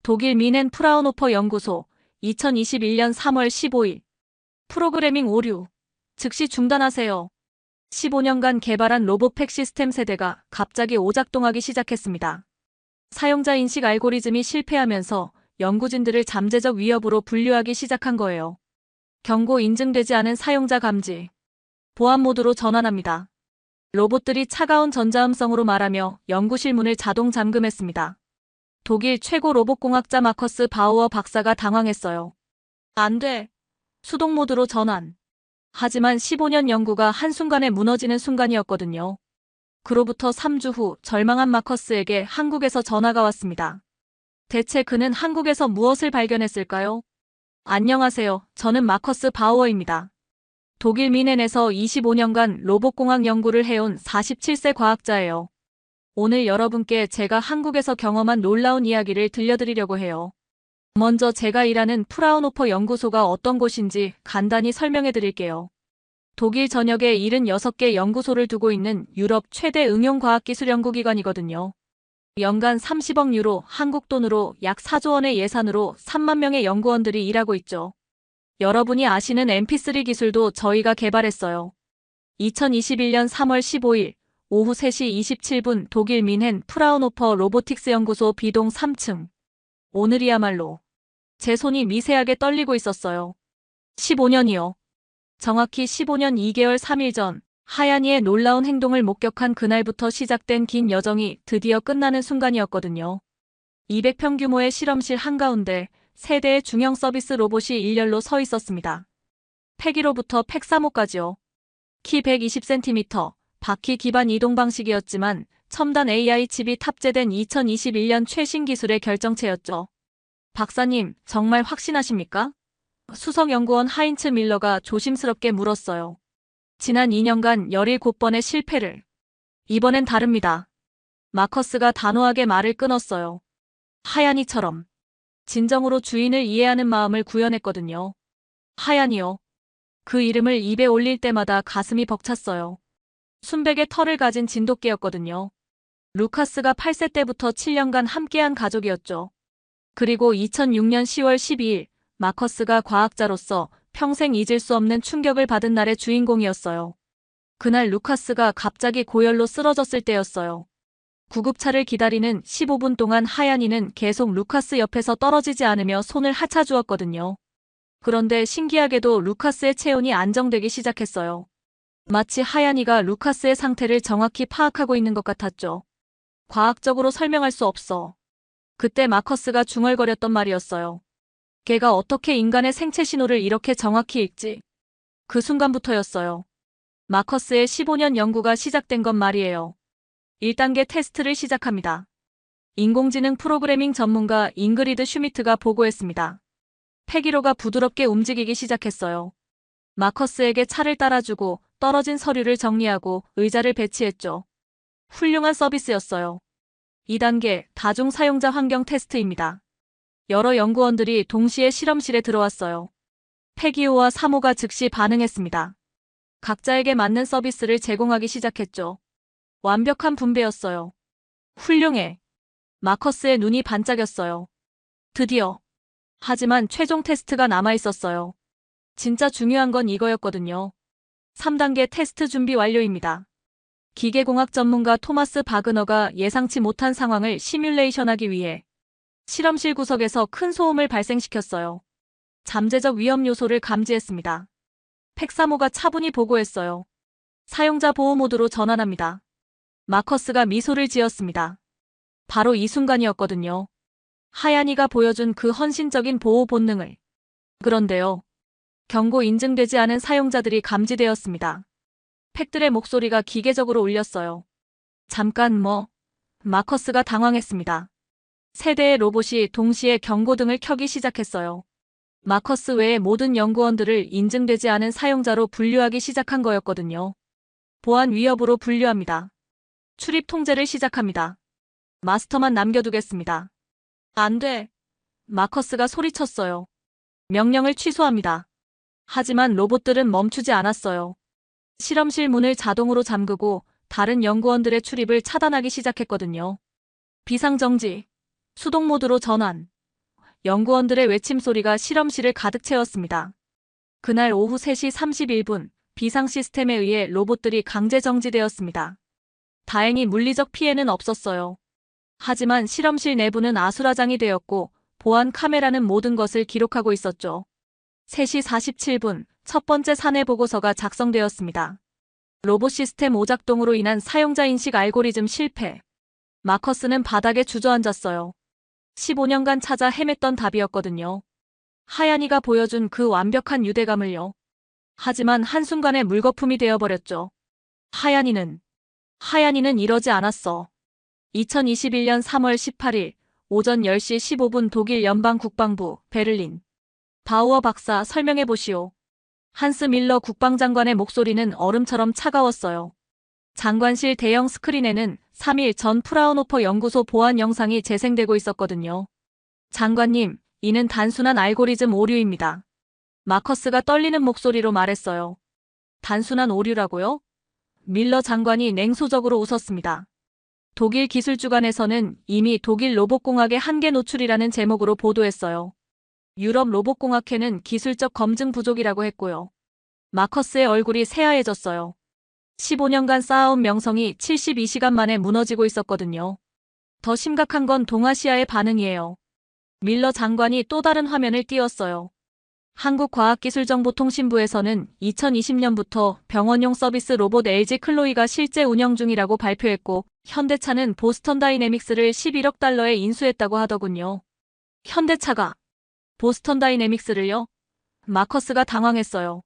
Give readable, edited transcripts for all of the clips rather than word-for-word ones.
독일 미넨 프라운호퍼 연구소 2021년 3월 15일 프로그래밍 오류 즉시 중단하세요. 15년간 개발한 로봇팩 시스템 세대가 갑자기 오작동하기 시작했습니다. 사용자 인식 알고리즘이 실패하면서 연구진들을 잠재적 위협으로 분류하기 시작한 거예요. 경고 인증되지 않은 사용자 감지. 보안 모드로 전환합니다. 로봇들이 차가운 전자음성으로 말하며 연구실 문을 자동 잠금했습니다. 독일 최고 로봇공학자 마커스 바우어 박사가 당황했어요. 안 돼. 수동 모드로 전환. 하지만 15년 연구가 한순간에 무너지는 순간이었거든요. 그로부터 3주 후 절망한 마커스에게 한국에서 전화가 왔습니다. 대체 그는 한국에서 무엇을 발견했을까요? 안녕하세요. 저는 마커스 바우어입니다. 독일 미넨에서 25년간 로봇공학 연구를 해온 47세 과학자예요. 오늘 여러분께 제가 한국에서 경험한 놀라운 이야기를 들려드리려고 해요. 먼저 제가 일하는 프라운호퍼 연구소가 어떤 곳인지 간단히 설명해 드릴게요. 독일 전역에 76개 연구소를 두고 있는 유럽 최대 응용과학기술 연구기관이거든요. 연간 30억 유로, 한국 돈으로 약 4조 원의 예산으로 3만 명의 연구원들이 일하고 있죠. 여러분이 아시는 MP3 기술도 저희가 개발했어요. 2021년 3월 15일 오후 3시 27분 독일 민헨 프라운호퍼 로보틱스 연구소 B동 3층. 오늘이야말로 제 손이 미세하게 떨리고 있었어요. 15년이요. 정확히 15년 2개월 3일 전 하얀이의 놀라운 행동을 목격한 그날부터 시작된 긴 여정이 드디어 끝나는 순간이었거든요. 200평 규모의 실험실 한가운데 세 대의 중형 서비스 로봇이 일렬로 서 있었습니다. 팩1호부터 팩3호까지요. 키 120cm, 바퀴 기반 이동 방식이었지만 첨단 AI 칩이 탑재된 2021년 최신 기술의 결정체였죠. 박사님, 정말 확신하십니까? 수석연구원 하인츠 밀러가 조심스럽게 물었어요. 지난 2년간 17번의 실패를. 이번엔 다릅니다. 마커스가 단호하게 말을 끊었어요. 하얀이처럼. 진정으로 주인을 이해하는 마음을 구현했거든요. 하얀이요. 그 이름을 입에 올릴 때마다 가슴이 벅찼어요. 순백의 털을 가진 진돗개였거든요. 루카스가 8세 때부터 7년간 함께한 가족이었죠. 그리고 2006년 10월 12일 마커스가 과학자로서 평생 잊을 수 없는 충격을 받은 날의 주인공이었어요. 그날 루카스가 갑자기 고열로 쓰러졌을 때였어요. 구급차를 기다리는 15분 동안 하얀이는 계속 루카스 옆에서 떨어지지 않으며 손을 하차주었거든요. 그런데 신기하게도 루카스의 체온이 안정되기 시작했어요. 마치 하얀이가 루카스의 상태를 정확히 파악하고 있는 것 같았죠. 과학적으로 설명할 수 없어. 그때 마커스가 중얼거렸던 말이었어요. 걔가 어떻게 인간의 생체 신호를 이렇게 정확히 읽지? 그 순간부터였어요. 마커스의 15년 연구가 시작된 건 말이에요. 1단계 테스트를 시작합니다. 인공지능 프로그래밍 전문가 잉그리드 슈미트가 보고했습니다. 팩1호가 부드럽게 움직이기 시작했어요. 마커스에게 차를 따라주고 떨어진 서류를 정리하고 의자를 배치했죠. 훌륭한 서비스였어요. 2단계 다중 사용자 환경 테스트입니다. 여러 연구원들이 동시에 실험실에 들어왔어요. 팩2호와 3호가 즉시 반응했습니다. 각자에게 맞는 서비스를 제공하기 시작했죠. 완벽한 분배였어요. 훌륭해. 마커스의 눈이 반짝였어요. 드디어. 하지만 최종 테스트가 남아있었어요. 진짜 중요한 건 이거였거든요. 3단계 테스트 준비 완료입니다. 기계공학 전문가 토마스 바그너가 예상치 못한 상황을 시뮬레이션하기 위해 실험실 구석에서 큰 소음을 발생시켰어요. 잠재적 위험 요소를 감지했습니다. 팩3호가 차분히 보고했어요. 사용자 보호 모드로 전환합니다. 마커스가 미소를 지었습니다. 바로 이 순간이었거든요. 하얀이가 보여준 그 헌신적인 보호 본능을. 그런데요. 경고 인증되지 않은 사용자들이 감지되었습니다. 팩들의 목소리가 기계적으로 울렸어요. 잠깐 마커스가 당황했습니다. 세 대의 로봇이 동시에 경고등을 켜기 시작했어요. 마커스 외의 모든 연구원들을 인증되지 않은 사용자로 분류하기 시작한 거였거든요. 보안 위협으로 분류합니다. 출입 통제를 시작합니다. 마스터만 남겨두겠습니다. 안 돼. 마커스가 소리쳤어요. 명령을 취소합니다. 하지만 로봇들은 멈추지 않았어요. 실험실 문을 자동으로 잠그고 다른 연구원들의 출입을 차단하기 시작했거든요. 비상정지. 수동 모드로 전환. 연구원들의 외침소리가 실험실을 가득 채웠습니다. 그날 오후 3시 31분, 비상 시스템에 의해 로봇들이 강제 정지되었습니다. 다행히 물리적 피해는 없었어요. 하지만 실험실 내부는 아수라장이 되었고 보안 카메라는 모든 것을 기록하고 있었죠. 3시 47분, 첫 번째 사내 보고서가 작성되었습니다. 로봇 시스템 오작동으로 인한 사용자 인식 알고리즘 실패. 마커스는 바닥에 주저앉았어요. 15년간 찾아 헤맸던 답이었거든요. 하얀이가 보여준 그 완벽한 유대감을요. 하지만 한순간에 물거품이 되어버렸죠. 하얀이는 이러지 않았어. 2021년 3월 18일 오전 10시 15분 독일 연방국방부 베를린. 바우어 박사 설명해 보시오. 한스 밀러 국방장관의 목소리는 얼음처럼 차가웠어요. 장관실 대형 스크린에는 3일 전 프라운호퍼 연구소 보안 영상이 재생되고 있었거든요. 장관님, 이는 단순한 알고리즘 오류입니다. 마커스가 떨리는 목소리로 말했어요. 단순한 오류라고요? 밀러 장관이 냉소적으로 웃었습니다. 독일 기술주간에서는 이미 독일 로봇공학의 한계 노출이라는 제목으로 보도했어요. 유럽 로봇공학회는 기술적 검증 부족이라고 했고요. 마커스의 얼굴이 새하얘졌어요. 15년간 쌓아온 명성이 72시간 만에 무너지고 있었거든요. 더 심각한 건 동아시아의 반응이에요. 밀러 장관이 또 다른 화면을 띄웠어요. 한국과학기술정보통신부에서는 2020년부터 병원용 서비스 로봇 LG 클로이가 실제 운영 중이라고 발표했고 현대차는 보스턴 다이내믹스를 11억 달러에 인수했다고 하더군요. 현대차가 보스턴 다이내믹스를요? 마커스가 당황했어요.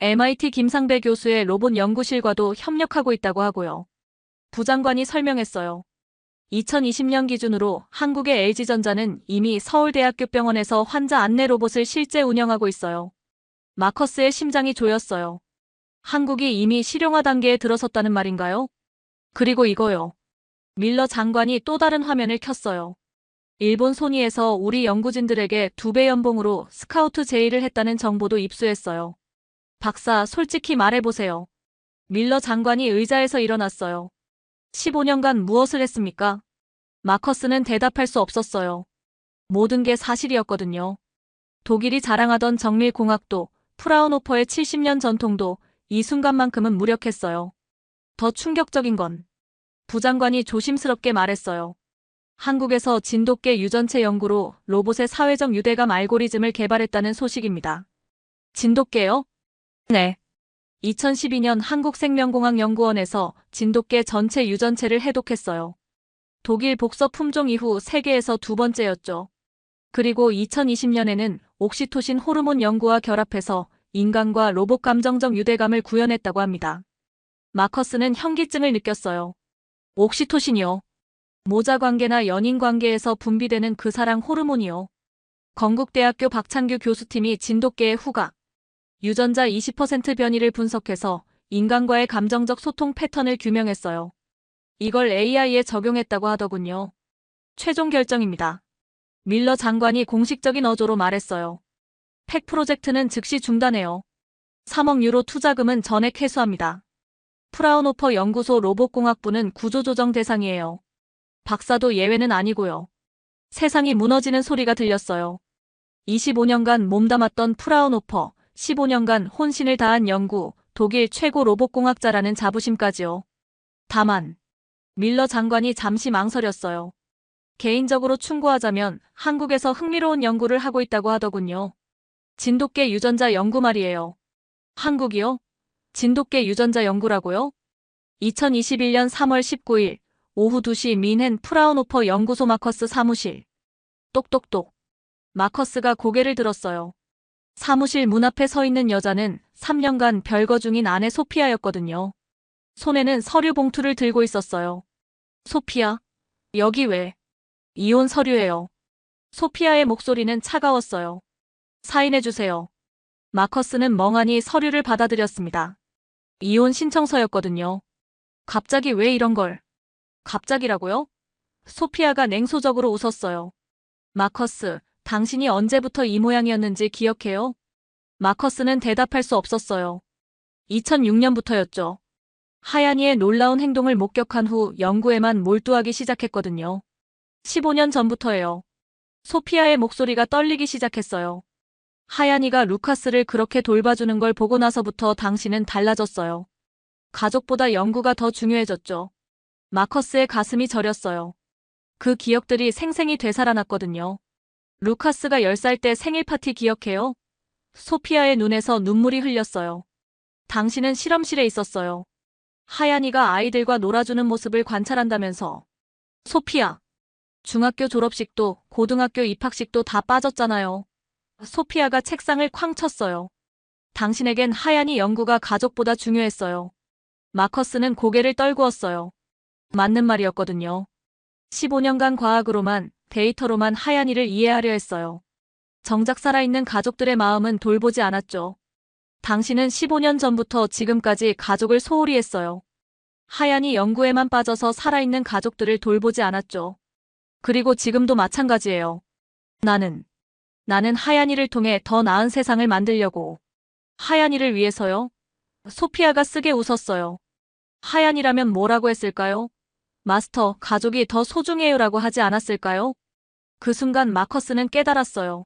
MIT 김상배 교수의 로봇 연구실과도 협력하고 있다고 하고요. 부장관이 설명했어요. 2020년 기준으로 한국의 LG전자는 이미 서울대학교 병원에서 환자 안내 로봇을 실제 운영하고 있어요. 마커스의 심장이 조였어요. 한국이 이미 실용화 단계에 들어섰다는 말인가요? 그리고 이거요. 밀러 장관이 또 다른 화면을 켰어요. 일본 소니에서 우리 연구진들에게 2배 연봉으로 스카우트 제의를 했다는 정보도 입수했어요. 박사, 솔직히 말해보세요. 밀러 장관이 의자에서 일어났어요. 15년간 무엇을 했습니까? 마커스는 대답할 수 없었어요. 모든 게 사실이었거든요. 독일이 자랑하던 정밀공학도, 프라운호퍼의 70년 전통도 이 순간만큼은 무력했어요. 더 충격적인 건 부장관이 조심스럽게 말했어요. 한국에서 진돗개 유전체 연구로 로봇의 사회적 유대감 알고리즘을 개발했다는 소식입니다. 진돗개요? 네. 2012년 한국생명공학연구원에서 진돗개 전체 유전체를 해독했어요. 독일 복서 품종 이후 세계에서 두 번째였죠. 그리고 2020년에는 옥시토신 호르몬 연구와 결합해서 인간과 로봇 감정적 유대감을 구현했다고 합니다. 마커스는 현기증을 느꼈어요. 옥시토신이요. 모자 관계나 연인 관계에서 분비되는 그 사랑 호르몬이요. 건국대학교 박찬규 교수팀이 진돗개의 후각, 유전자 20% 변이를 분석해서 인간과의 감정적 소통 패턴을 규명했어요. 이걸 AI에 적용했다고 하더군요. 최종 결정입니다. 밀러 장관이 공식적인 어조로 말했어요. 팩 프로젝트는 즉시 중단해요. 3억 유로 투자금은 전액 회수합니다. 프라운호퍼 연구소 로봇공학부는 구조조정 대상이에요. 박사도 예외는 아니고요. 세상이 무너지는 소리가 들렸어요. 25년간 몸담았던 프라운호퍼, 15년간 혼신을 다한 연구, 독일 최고 로봇공학자라는 자부심까지요. 다만 밀러 장관이 잠시 망설였어요. 개인적으로 충고하자면 한국에서 흥미로운 연구를 하고 있다고 하더군요. 진돗개 유전자 연구 말이에요. 한국이요? 진돗개 유전자 연구라고요? 2021년 3월 19일 오후 2시 민헨 프라운호퍼 연구소 마커스 사무실. 똑똑똑. 마커스가 고개를 들었어요. 사무실 문 앞에 서 있는 여자는 3년간 별거 중인 아내 소피아였거든요. 손에는 서류 봉투를 들고 있었어요. 소피아? 여기 왜? 이혼 서류예요. 소피아의 목소리는 차가웠어요. 사인해주세요. 마커스는 멍하니 서류를 받아들였습니다. 이혼 신청서였거든요. 갑자기 왜 이런 걸? 갑자기라고요? 소피아가 냉소적으로 웃었어요. 마커스, 당신이 언제부터 이 모양이었는지 기억해요? 마커스는 대답할 수 없었어요. 2006년부터였죠. 하얀이의 놀라운 행동을 목격한 후 연구에만 몰두하기 시작했거든요. 15년 전부터예요. 소피아의 목소리가 떨리기 시작했어요. 하얀이가 루카스를 그렇게 돌봐주는 걸 보고 나서부터 당신은 달라졌어요. 가족보다 연구가 더 중요해졌죠. 마커스의 가슴이 저렸어요. 그 기억들이 생생히 되살아났거든요. 루카스가 10살 때 생일 파티 기억해요? 소피아의 눈에서 눈물이 흘렸어요. 당신은 실험실에 있었어요. 하얀이가 아이들과 놀아주는 모습을 관찰한다면서. 소피아. 중학교 졸업식도 고등학교 입학식도 다 빠졌잖아요. 소피아가 책상을 쾅 쳤어요. 당신에겐 하얀이 연구가 가족보다 중요했어요. 마커스는 고개를 떨구었어요. 맞는 말이었거든요. 15년간 과학으로만, 데이터로만 하얀이를 이해하려 했어요. 정작 살아있는 가족들의 마음은 돌보지 않았죠. 당신은 15년 전부터 지금까지 가족을 소홀히 했어요. 하얀이 연구에만 빠져서 살아있는 가족들을 돌보지 않았죠. 그리고 지금도 마찬가지예요. 나는 하얀이를 통해 더 나은 세상을 만들려고. 하얀이를 위해서요? 소피아가 쓰게 웃었어요. 하얀이라면 뭐라고 했을까요? 마스터, 가족이 더 소중해요라고 하지 않았을까요? 그 순간 마커스는 깨달았어요.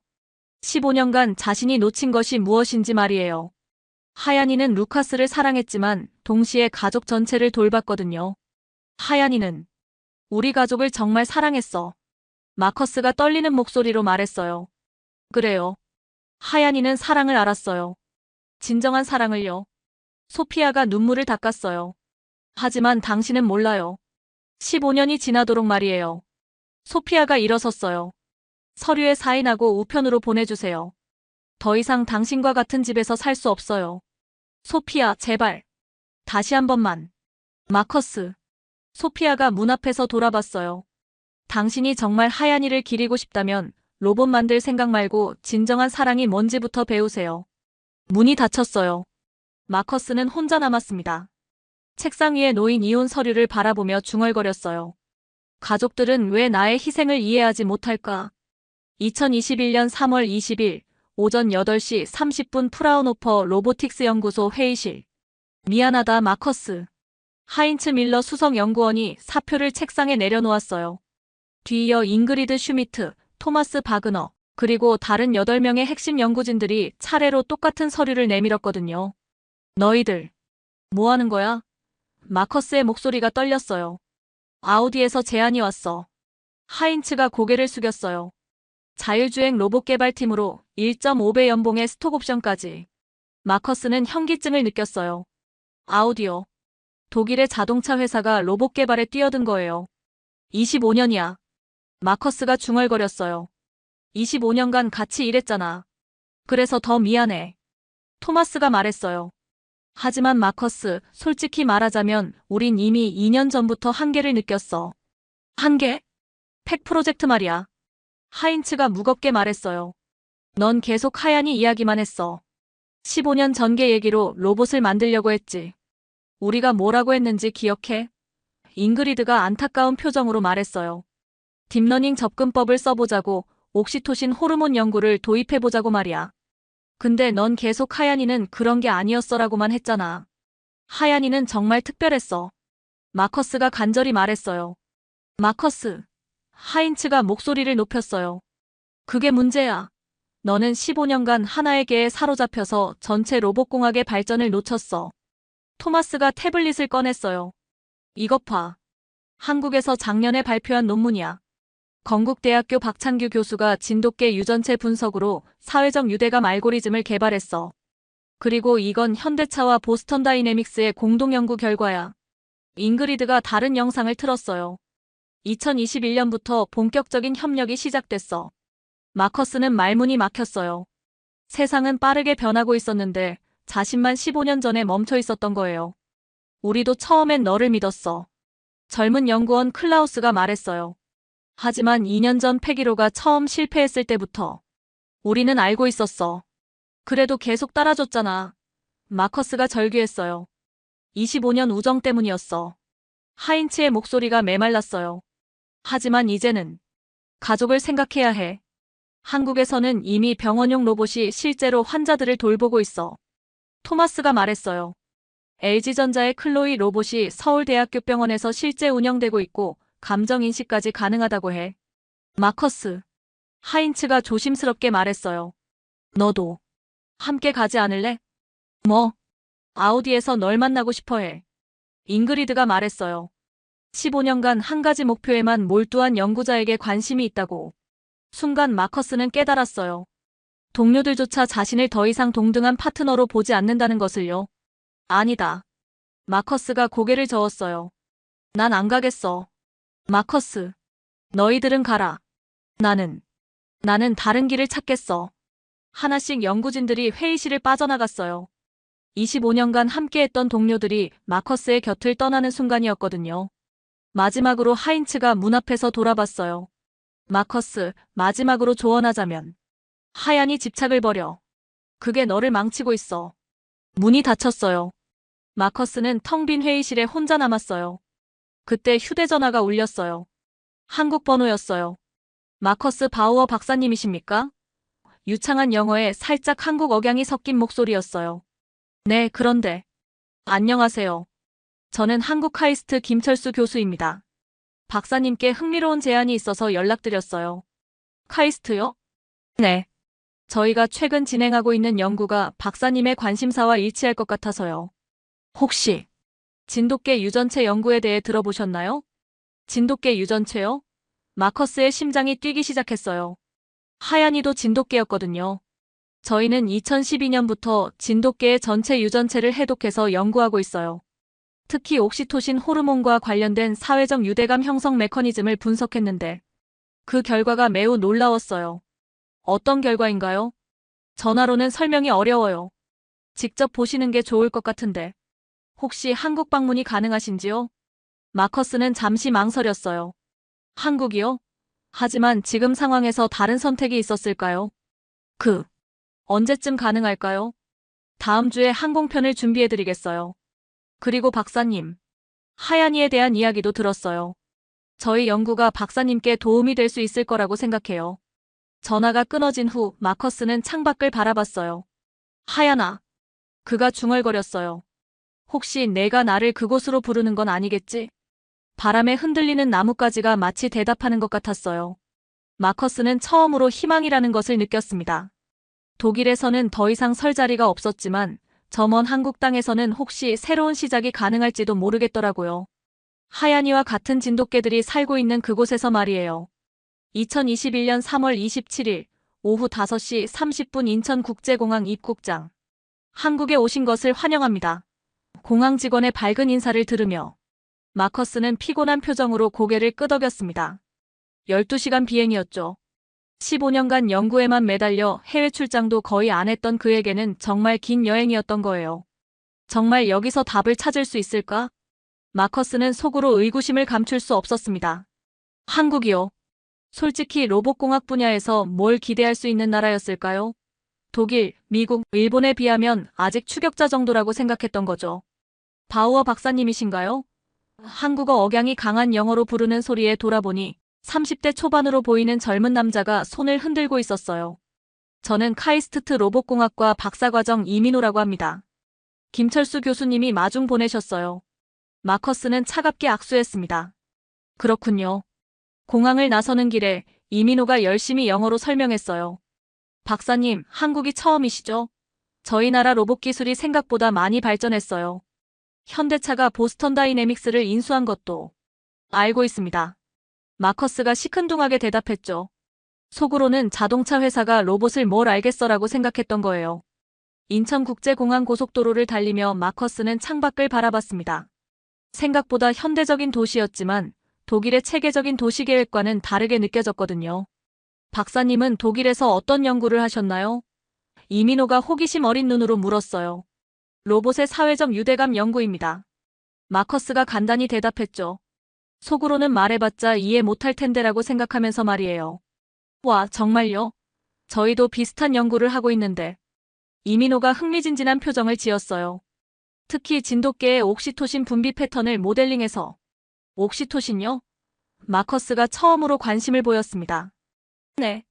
15년간 자신이 놓친 것이 무엇인지 말이에요. 하얀이는 루카스를 사랑했지만 동시에 가족 전체를 돌봤거든요. 하얀이는 우리 가족을 정말 사랑했어. 마커스가 떨리는 목소리로 말했어요. 그래요. 하얀이는 사랑을 알았어요. 진정한 사랑을요. 소피아가 눈물을 닦았어요. 하지만 당신은 몰라요. 15년이 지나도록 말이에요. 소피아가 일어섰어요. 서류에 사인하고 우편으로 보내주세요. 더 이상 당신과 같은 집에서 살 수 없어요. 소피아, 제발. 다시 한 번만. 마커스. 소피아가 문 앞에서 돌아봤어요. 당신이 정말 하얀이를 기리고 싶다면 로봇 만들 생각 말고 진정한 사랑이 뭔지부터 배우세요. 문이 닫혔어요. 마커스는 혼자 남았습니다. 책상 위에 놓인 이혼 서류를 바라보며 중얼거렸어요. 가족들은 왜 나의 희생을 이해하지 못할까? 2021년 3월 20일 오전 8시 30분 프라운호퍼 로보틱스 연구소 회의실. 미안하다, 마커스. 하인츠 밀러 수석 연구원이 사표를 책상에 내려놓았어요. 뒤이어 잉그리드 슈미트, 토마스 바그너, 그리고 다른 8명의 핵심 연구진들이 차례로 똑같은 서류를 내밀었거든요. 너희들, 뭐 하는 거야? 마커스의 목소리가 떨렸어요. 아우디에서 제안이 왔어. 하인츠가 고개를 숙였어요. 자율주행 로봇 개발팀으로 1.5배 연봉의 스톡옵션까지. 마커스는 현기증을 느꼈어요. 아우디요. 독일의 자동차 회사가 로봇 개발에 뛰어든 거예요. 25년이야. 마커스가 중얼거렸어요. 25년간 같이 일했잖아. 그래서 더 미안해. 토마스가 말했어요. 하지만 마커스, 솔직히 말하자면 우린 이미 2년 전부터 한계를 느꼈어. 한계? 팩 프로젝트 말이야. 하인츠가 무겁게 말했어요. 넌 계속 하얀이 이야기만 했어. 15년 전개 얘기로 로봇을 만들려고 했지. 우리가 뭐라고 했는지 기억해? 잉그리드가 안타까운 표정으로 말했어요. 딥러닝 접근법을 써보자고, 옥시토신 호르몬 연구를 도입해보자고 말이야. 근데 넌 계속 하얀이는 그런 게 아니었어라고만 했잖아. 하얀이는 정말 특별했어. 마커스가 간절히 말했어요. 마커스. 하인츠가 목소리를 높였어요. 그게 문제야. 너는 15년간 하나의 개에 사로잡혀서 전체 로봇공학의 발전을 놓쳤어. 토마스가 태블릿을 꺼냈어요. 이것 봐. 한국에서 작년에 발표한 논문이야. 건국대학교 박찬규 교수가 진돗개 유전체 분석으로 사회적 유대감 알고리즘을 개발했어. 그리고 이건 현대차와 보스턴 다이내믹스의 공동 연구 결과야. 잉그리드가 다른 영상을 틀었어요. 2021년부터 본격적인 협력이 시작됐어. 마커스는 말문이 막혔어요. 세상은 빠르게 변하고 있었는데 자신만 15년 전에 멈춰 있었던 거예요. 우리도 처음엔 너를 믿었어. 젊은 연구원 클라우스가 말했어요. 하지만 2년 전 패기로가 처음 실패했을 때부터 우리는 알고 있었어. 그래도 계속 따라줬잖아. 마커스가 절규했어요. 25년 우정 때문이었어. 하인츠의 목소리가 메말랐어요. 하지만 이제는 가족을 생각해야 해. 한국에서는 이미 병원용 로봇이 실제로 환자들을 돌보고 있어. 토마스가 말했어요. LG전자의 클로이 로봇이 서울대학교 병원에서 실제 운영되고 있고 감정인식까지 가능하다고 해. 마커스. 하인츠가 조심스럽게 말했어요. 너도 함께 가지 않을래? 뭐? 아우디에서 널 만나고 싶어 해. 잉그리드가 말했어요. 15년간 한 가지 목표에만 몰두한 연구자에게 관심이 있다고. 순간 마커스는 깨달았어요. 동료들조차 자신을 더 이상 동등한 파트너로 보지 않는다는 것을요. 아니다. 마커스가 고개를 저었어요. 난 안 가겠어. 마커스. 너희들은 가라. 나는 다른 길을 찾겠어. 하나씩 연구진들이 회의실을 빠져나갔어요. 25년간 함께했던 동료들이 마커스의 곁을 떠나는 순간이었거든요. 마지막으로 하인츠가 문 앞에서 돌아봤어요. 마커스, 마지막으로 조언하자면. 하얀이 집착을 버려. 그게 너를 망치고 있어. 문이 닫혔어요. 마커스는 텅 빈 회의실에 혼자 남았어요. 그때 휴대전화가 울렸어요. 한국 번호였어요. 마커스 바우어 박사님이십니까? 유창한 영어에 살짝 한국 억양이 섞인 목소리였어요. 네, 그런데. 안녕하세요. 저는 한국 카이스트 김철수 교수입니다. 박사님께 흥미로운 제안이 있어서 연락드렸어요. 카이스트요? 네. 저희가 최근 진행하고 있는 연구가 박사님의 관심사와 일치할 것 같아서요. 혹시 진돗개 유전체 연구에 대해 들어보셨나요? 진돗개 유전체요? 마커스의 심장이 뛰기 시작했어요. 하얀이도 진돗개였거든요. 저희는 2012년부터 진돗개의 전체 유전체를 해독해서 연구하고 있어요. 특히 옥시토신 호르몬과 관련된 사회적 유대감 형성 메커니즘을 분석했는데 그 결과가 매우 놀라웠어요. 어떤 결과인가요? 전화로는 설명이 어려워요. 직접 보시는 게 좋을 것 같은데. 혹시 한국 방문이 가능하신지요? 마커스는 잠시 망설였어요. 한국이요? 하지만 지금 상황에서 다른 선택이 있었을까요? 언제쯤 가능할까요? 다음 주에 항공편을 준비해드리겠어요. 그리고 박사님, 하얀이에 대한 이야기도 들었어요. 저희 연구가 박사님께 도움이 될 수 있을 거라고 생각해요. 전화가 끊어진 후 마커스는 창밖을 바라봤어요. 하얀아. 그가 중얼거렸어요. 혹시 내가 나를 그곳으로 부르는 건 아니겠지? 바람에 흔들리는 나뭇가지가 마치 대답하는 것 같았어요. 마커스는 처음으로 희망이라는 것을 느꼈습니다. 독일에서는 더 이상 설 자리가 없었지만 저 먼 한국 땅에서는 혹시 새로운 시작이 가능할지도 모르겠더라고요. 하얀이와 같은 진돗개들이 살고 있는 그곳에서 말이에요. 2021년 3월 27일 오후 5시 30분 인천국제공항 입국장. 한국에 오신 것을 환영합니다. 공항 직원의 밝은 인사를 들으며 마커스는 피곤한 표정으로 고개를 끄덕였습니다. 12시간 비행이었죠. 15년간 연구에만 매달려 해외 출장도 거의 안 했던 그에게는 정말 긴 여행이었던 거예요. 정말 여기서 답을 찾을 수 있을까? 마커스는 속으로 의구심을 감출 수 없었습니다. 한국이요. 솔직히 로봇공학 분야에서 뭘 기대할 수 있는 나라였을까요? 독일, 미국, 일본에 비하면 아직 추격자 정도라고 생각했던 거죠. 바우어 박사님이신가요? 한국어 억양이 강한 영어로 부르는 소리에 돌아보니 30대 초반으로 보이는 젊은 남자가 손을 흔들고 있었어요. 저는 카이스트 로봇공학과 박사과정 이민호라고 합니다. 김철수 교수님이 마중 보내셨어요. 마커스는 차갑게 악수했습니다. 그렇군요. 공항을 나서는 길에 이민호가 열심히 영어로 설명했어요. 박사님, 한국이 처음이시죠? 저희 나라 로봇 기술이 생각보다 많이 발전했어요. 현대차가 보스턴 다이내믹스를 인수한 것도 알고 있습니다. 마커스가 시큰둥하게 대답했죠. 속으로는 자동차 회사가 로봇을 뭘 알겠어라고 생각했던 거예요. 인천국제공항 고속도로를 달리며 마커스는 창밖을 바라봤습니다. 생각보다 현대적인 도시였지만 독일의 체계적인 도시계획과는 다르게 느껴졌거든요. 박사님은 독일에서 어떤 연구를 하셨나요? 이민호가 호기심 어린 눈으로 물었어요. 로봇의 사회적 유대감 연구입니다. 마커스가 간단히 대답했죠. 속으로는 말해봤자 이해 못할 텐데라고 생각하면서 말이에요. 와, 정말요? 저희도 비슷한 연구를 하고 있는데. 이민호가 흥미진진한 표정을 지었어요. 특히 진돗개의 옥시토신 분비 패턴을 모델링해서. 옥시토신요? 마커스가 처음으로 관심을 보였습니다. 네.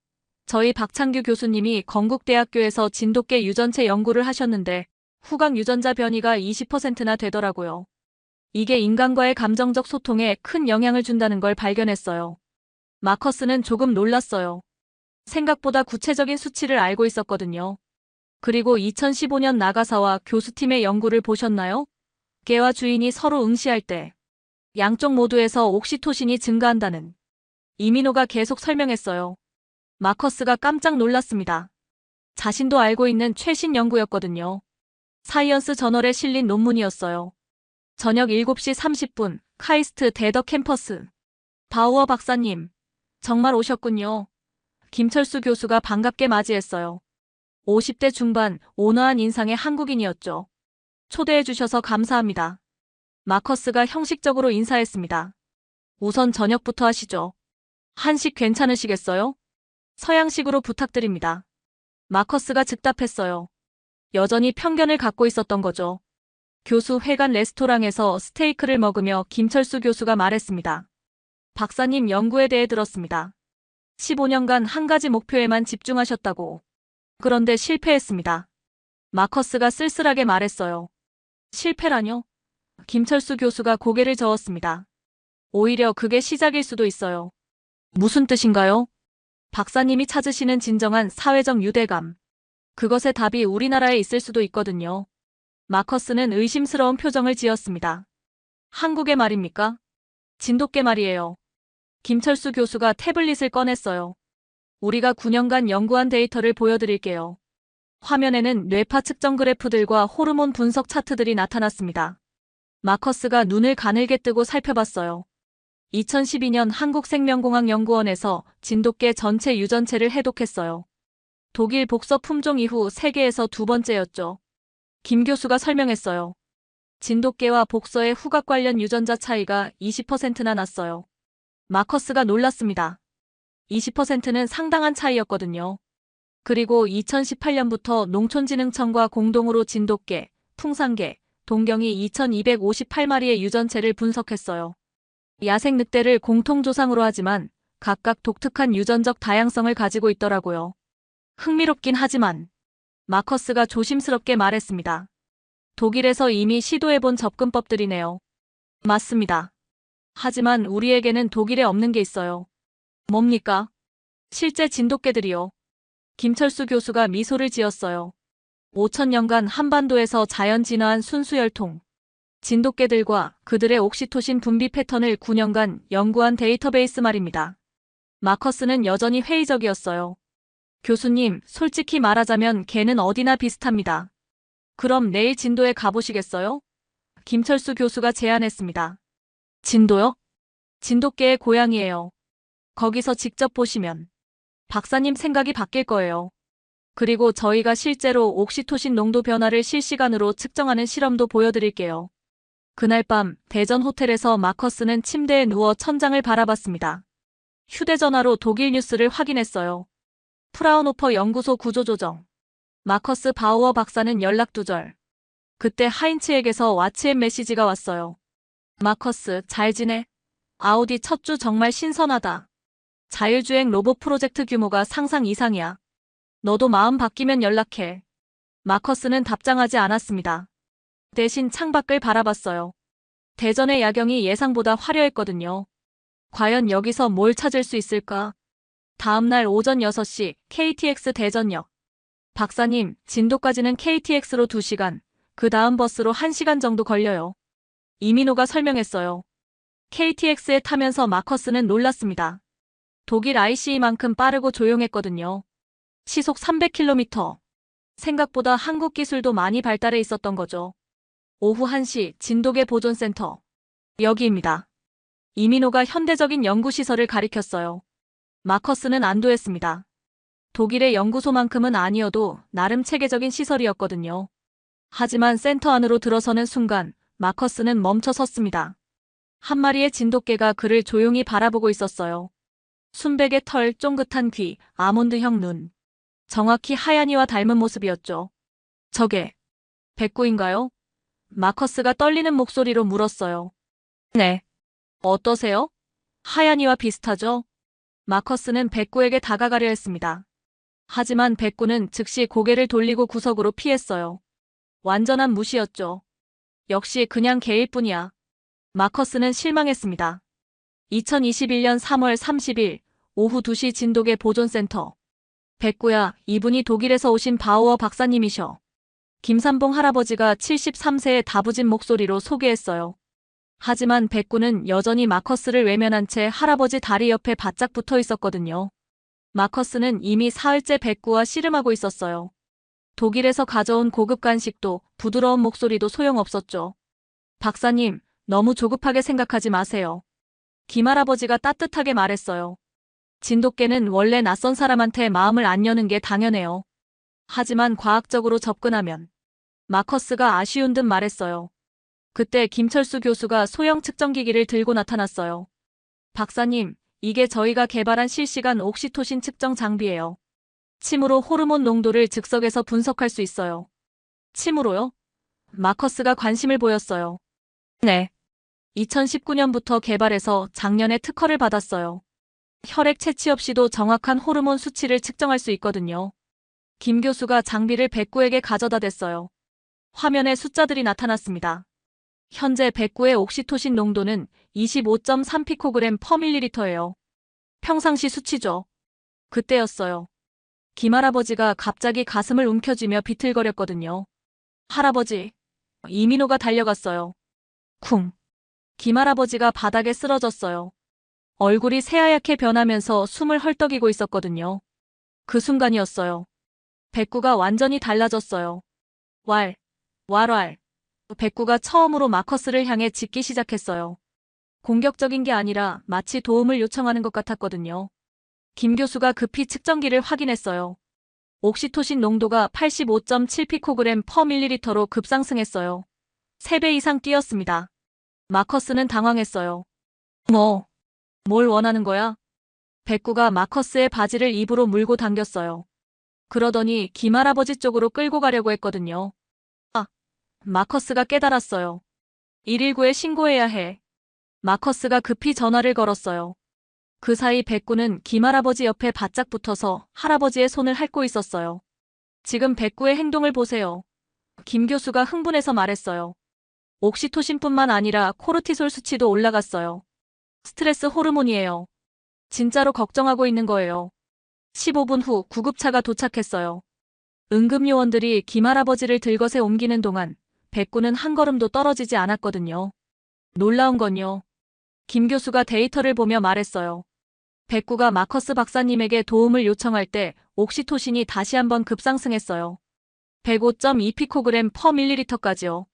저희 박창규 교수님이 건국대학교에서 진돗개 유전체 연구를 하셨는데 후각 유전자 변이가 20%나 되더라고요. 이게 인간과의 감정적 소통에 큰 영향을 준다는 걸 발견했어요. 마커스는 조금 놀랐어요. 생각보다 구체적인 수치를 알고 있었거든요. 그리고 2015년 나가사와 교수팀의 연구를 보셨나요? 개와 주인이 서로 응시할 때 양쪽 모두에서 옥시토신이 증가한다는 이민호가 계속 설명했어요. 마커스가 깜짝 놀랐습니다. 자신도 알고 있는 최신 연구였거든요. 사이언스 저널에 실린 논문이었어요. 저녁 7시 30분 카이스트 대더 캠퍼스. 바우어 박사님, 정말 오셨군요. 김철수 교수가 반갑게 맞이했어요. 50대 중반 온화한 인상의 한국인이었죠. 초대해 주셔서 감사합니다. 마커스가 형식적으로 인사했습니다. 우선 저녁부터 하시죠. 한식 괜찮으시겠어요? 서양식으로 부탁드립니다. 마커스가 즉답했어요. 여전히 편견을 갖고 있었던 거죠. 교수 회관 레스토랑에서 스테이크를 먹으며 김철수 교수가 말했습니다. 박사님 연구에 대해 들었습니다. 15년간 한 가지 목표에만 집중하셨다고. 그런데 실패했습니다. 마커스가 쓸쓸하게 말했어요. 실패라뇨? 김철수 교수가 고개를 저었습니다. 오히려 그게 시작일 수도 있어요. 무슨 뜻인가요? 박사님이 찾으시는 진정한 사회적 유대감. 그것의 답이 우리나라에 있을 수도 있거든요. 마커스는 의심스러운 표정을 지었습니다. 한국의 말입니까? 진돗개 말이에요. 김철수 교수가 태블릿을 꺼냈어요. 우리가 9년간 연구한 데이터를 보여드릴게요. 화면에는 뇌파 측정 그래프들과 호르몬 분석 차트들이 나타났습니다. 마커스가 눈을 가늘게 뜨고 살펴봤어요. 2012년 한국생명공학연구원에서 진돗개 전체 유전체를 해독했어요. 독일 복서 품종 이후 세계에서 두 번째였죠. 김 교수가 설명했어요. 진돗개와 복서의 후각 관련 유전자 차이가 20%나 났어요. 마커스가 놀랐습니다. 20%는 상당한 차이였거든요. 그리고 2018년부터 농촌진흥청과 공동으로 진돗개, 풍산개, 동경이 2258마리의 유전체를 분석했어요. 야생 늑대를 공통조상으로 하지만 각각 독특한 유전적 다양성을 가지고 있더라고요. 흥미롭긴 하지만 마커스가 조심스럽게 말했습니다. 독일에서 이미 시도해본 접근법들이네요. 맞습니다. 하지만 우리에게는 독일에 없는 게 있어요. 뭡니까? 실제 진돗개들이요. 김철수 교수가 미소를 지었어요. 5000년간 한반도에서 자연 진화한 순수혈통. 진돗개들과 그들의 옥시토신 분비 패턴을 9년간 연구한 데이터베이스 말입니다. 마커스는 여전히 회의적이었어요. 교수님, 솔직히 말하자면 개는 어디나 비슷합니다. 그럼 내일 진도에 가보시겠어요? 김철수 교수가 제안했습니다. 진도요? 진돗개의 고향이에요. 거기서 직접 보시면 박사님 생각이 바뀔 거예요. 그리고 저희가 실제로 옥시토신 농도 변화를 실시간으로 측정하는 실험도 보여드릴게요. 그날 밤 대전 호텔에서 마커스는 침대에 누워 천장을 바라봤습니다. 휴대전화로 독일 뉴스를 확인했어요. 프라운호퍼 연구소 구조조정. 마커스 바우어 박사는 연락 두절. 그때 하인츠에게서 왓츠앱 메시지가 왔어요. 마커스, 잘 지내? 아우디 첫 주 정말 신선하다. 자율주행 로봇 프로젝트 규모가 상상 이상이야. 너도 마음 바뀌면 연락해. 마커스는 답장하지 않았습니다. 대신 창밖을 바라봤어요. 대전의 야경이 예상보다 화려했거든요. 과연 여기서 뭘 찾을 수 있을까? 다음날 오전 6시 KTX 대전역. 박사님, 진도까지는 KTX로 2시간, 그 다음 버스로 1시간 정도 걸려요. 이민호가 설명했어요. KTX에 타면서 마커스는 놀랐습니다. 독일 ICE만큼 빠르고 조용했거든요. 시속 300km. 생각보다 한국 기술도 많이 발달해 있었던 거죠. 오후 1시 진돗개 보존센터. 여기입니다. 이민호가 현대적인 연구시설을 가리켰어요. 마커스는 안도했습니다. 독일의 연구소만큼은 아니어도 나름 체계적인 시설이었거든요. 하지만 센터 안으로 들어서는 순간 마커스는 멈춰 섰습니다. 한 마리의 진돗개가 그를 조용히 바라보고 있었어요. 순백의 털, 쫑긋한 귀, 아몬드형 눈. 정확히 하얀이와 닮은 모습이었죠. 저게 백구인가요? 마커스가 떨리는 목소리로 물었어요. 네. 어떠세요? 하얀이와 비슷하죠? 마커스는 백구에게 다가가려 했습니다. 하지만 백구는 즉시 고개를 돌리고 구석으로 피했어요. 완전한 무시였죠. 역시 그냥 개일 뿐이야. 마커스는 실망했습니다. 2021년 3월 30일 오후 2시 진돗개 보존센터. 백구야, 이분이 독일에서 오신 바우어 박사님이셔. 김삼봉 할아버지가 73세의 다부진 목소리로 소개했어요. 하지만 백구는 여전히 마커스를 외면한 채 할아버지 다리 옆에 바짝 붙어 있었거든요. 마커스는 이미 사흘째 백구와 씨름하고 있었어요. 독일에서 가져온 고급 간식도 부드러운 목소리도 소용없었죠. 박사님, 너무 조급하게 생각하지 마세요. 김할아버지가 따뜻하게 말했어요. 진돗개는 원래 낯선 사람한테 마음을 안 여는 게 당연해요. 하지만 과학적으로 접근하면. 마커스가 아쉬운 듯 말했어요. 그때 김철수 교수가 소형 측정기기를 들고 나타났어요. 박사님, 이게 저희가 개발한 실시간 옥시토신 측정 장비예요. 침으로 호르몬 농도를 즉석에서 분석할 수 있어요. 침으로요? 마커스가 관심을 보였어요. 네. 2019년부터 개발해서 작년에 특허를 받았어요. 혈액 채취 없이도 정확한 호르몬 수치를 측정할 수 있거든요. 김 교수가 장비를 백구에게 가져다 댔어요. 화면에 숫자들이 나타났습니다. 현재 백구의 옥시토신 농도는 25.3피코그램 퍼 밀리리터예요. 평상시 수치죠. 그때였어요. 김할아버지가 갑자기 가슴을 움켜쥐며 비틀거렸거든요. 할아버지. 이민호가 달려갔어요. 쿵. 김할아버지가 바닥에 쓰러졌어요. 얼굴이 새하얗게 변하면서 숨을 헐떡이고 있었거든요. 그 순간이었어요. 백구가 완전히 달라졌어요. 왈. 백구가 처음으로 마커스를 향해 짖기 시작했어요. 공격적인 게 아니라 마치 도움을 요청하는 것 같았거든요. 김 교수가 급히 측정기를 확인했어요. 옥시토신 농도가 85.7피코그램 퍼 밀리리터로 급상승했어요. 3배 이상 뛰었습니다. 마커스는 당황했어요. 뭘 원하는 거야? 백구가 마커스의 바지를 입으로 물고 당겼어요. 그러더니 김할아버지 쪽으로 끌고 가려고 했거든요. 마커스가 깨달았어요. 119에 신고해야 해. 마커스가 급히 전화를 걸었어요. 그 사이 백구는 김할아버지 옆에 바짝 붙어서 할아버지의 손을 핥고 있었어요. 지금 백구의 행동을 보세요. 김 교수가 흥분해서 말했어요. 옥시토신뿐만 아니라 코르티솔 수치도 올라갔어요. 스트레스 호르몬이에요. 진짜로 걱정하고 있는 거예요. 15분 후 구급차가 도착했어요. 응급요원들이 김할아버지를 들것에 옮기는 동안 백구는 한 걸음도 떨어지지 않았거든요. 놀라운 건요. 김 교수가 데이터를 보며 말했어요. 백구가 마커스 박사님에게 도움을 요청할 때 옥시토신이 다시 한번 급상승했어요. 105.2피코그램 퍼 밀리리터까지요.